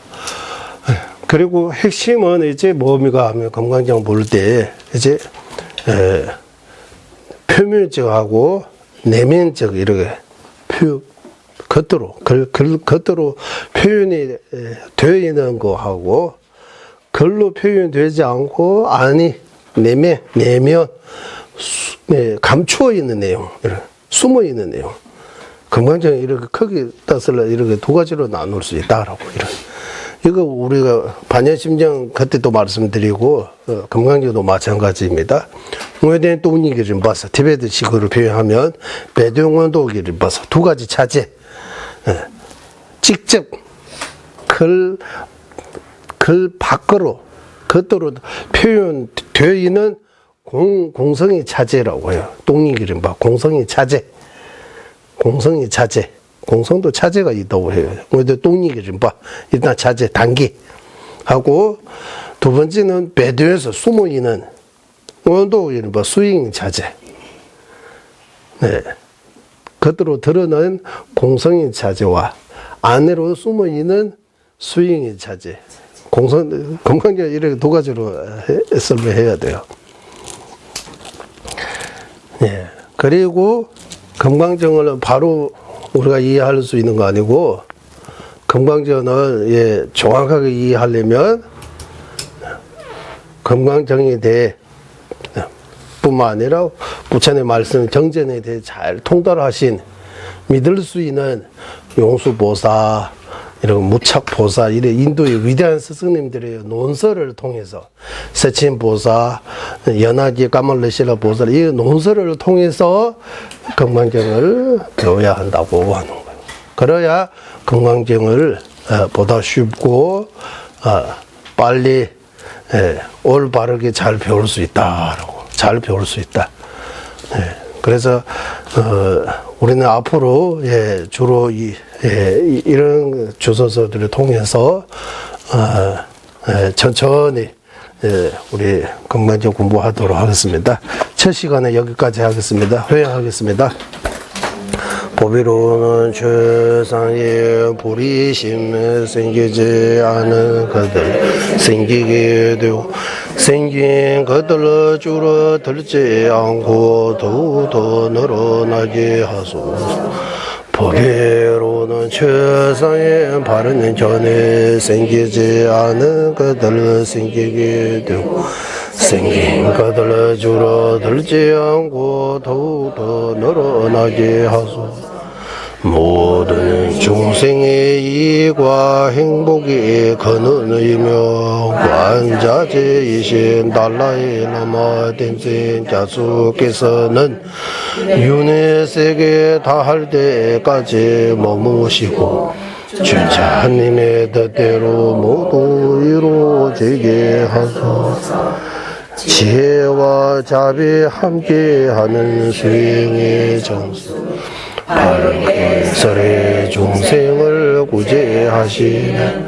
그리고 핵심은 이제 뭡니까 하면 금강정 볼 때 이제 표면적하고 내면적 이렇게 겉으로 표현이 되어 있는 거하고 글로 표현되지 않고 안이 내면 감추어 있는 내용, 숨어 있는 내용. 금강정이 이렇게 크게 따슬라 이렇게 2가지로 나눌 수 있다라고 이거 우리가 반야심정 그때도 말씀드리고 금강경도 마찬가지입니다. 오해된 똥이기 림바사 티베트식으로 표현하면 배동원도기 림바사 두 가지 차제. 직접 글 밖으로 겉으로 표현되어 있는 공성이 차제라고 해요. 똥이기 림바 공성이 차제. 공성이 차제. 공성도 차제가 있다고 해요. 오해된 똥이기 림바 일단 차제 단기 하고 두 번째는 배도에서 숨어 있는 원도 이른바 수잉 차제. 네. 겉으로 드러난 공성인 차제와 안으로 숨어 있는 수잉인 차제. 건강경 이렇게 두 가지로 설명해야 돼요. 예. 그리고 금강정을 바로 우리가 이해할 수 있는 거 아니고 금강정을 정확하게 이해하려면 금강정에 대해 뿐만 아니라 부처의 말씀 정전에 대해 잘 통달하신 믿을 수 있는 용수보사 이런 무착보사 이런 인도의 위대한 스승님들의 논설을 통해서 세친보사 연하기 까말레시라 보사 이 논설을 통해서 금강경을 배워야 한다고 하는 거예요. 그래야 금강경을 보다 쉽고 빨리 올바르게 잘 배울 수 있다라고. 잘 배울 수 있다. 그래서 우리는 앞으로 주로 이런 주소서들을 통해서 천천히 우리 금강경 공부하도록 하겠습니다. 첫 시간에 여기까지 하겠습니다. 회의하겠습니다. 보비로는 최상의 불이심 생기지 않은 것들 생기게 되고 생긴 것들을 줄어들지 않고 더욱더 늘어나게 하소서. 보배로는 최상의 바른 전에 생기지 않은 것들을 생기게 되고 생긴 것들을 줄어들지 않고 더욱더 늘어나게 하소서. 모든 중생의 이익과 행복이 근원이며 관자재이신 달라이 라마 댐센 자수께서는 윤회 세계 다할 때까지 머무시고 주자님의 뜻대로 모두 이루어지게 하소서. 지혜와 자비 함께하는 수행의 정수 발설의 중생을 구제하시는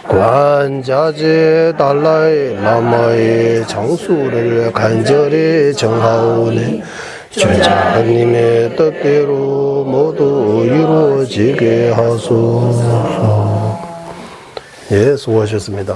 관자재 달라이 라마의 장수를 간절히 정하오니 주자님의 뜻대로 모두 이루어지게 하소서. 예, 수고하셨습니다.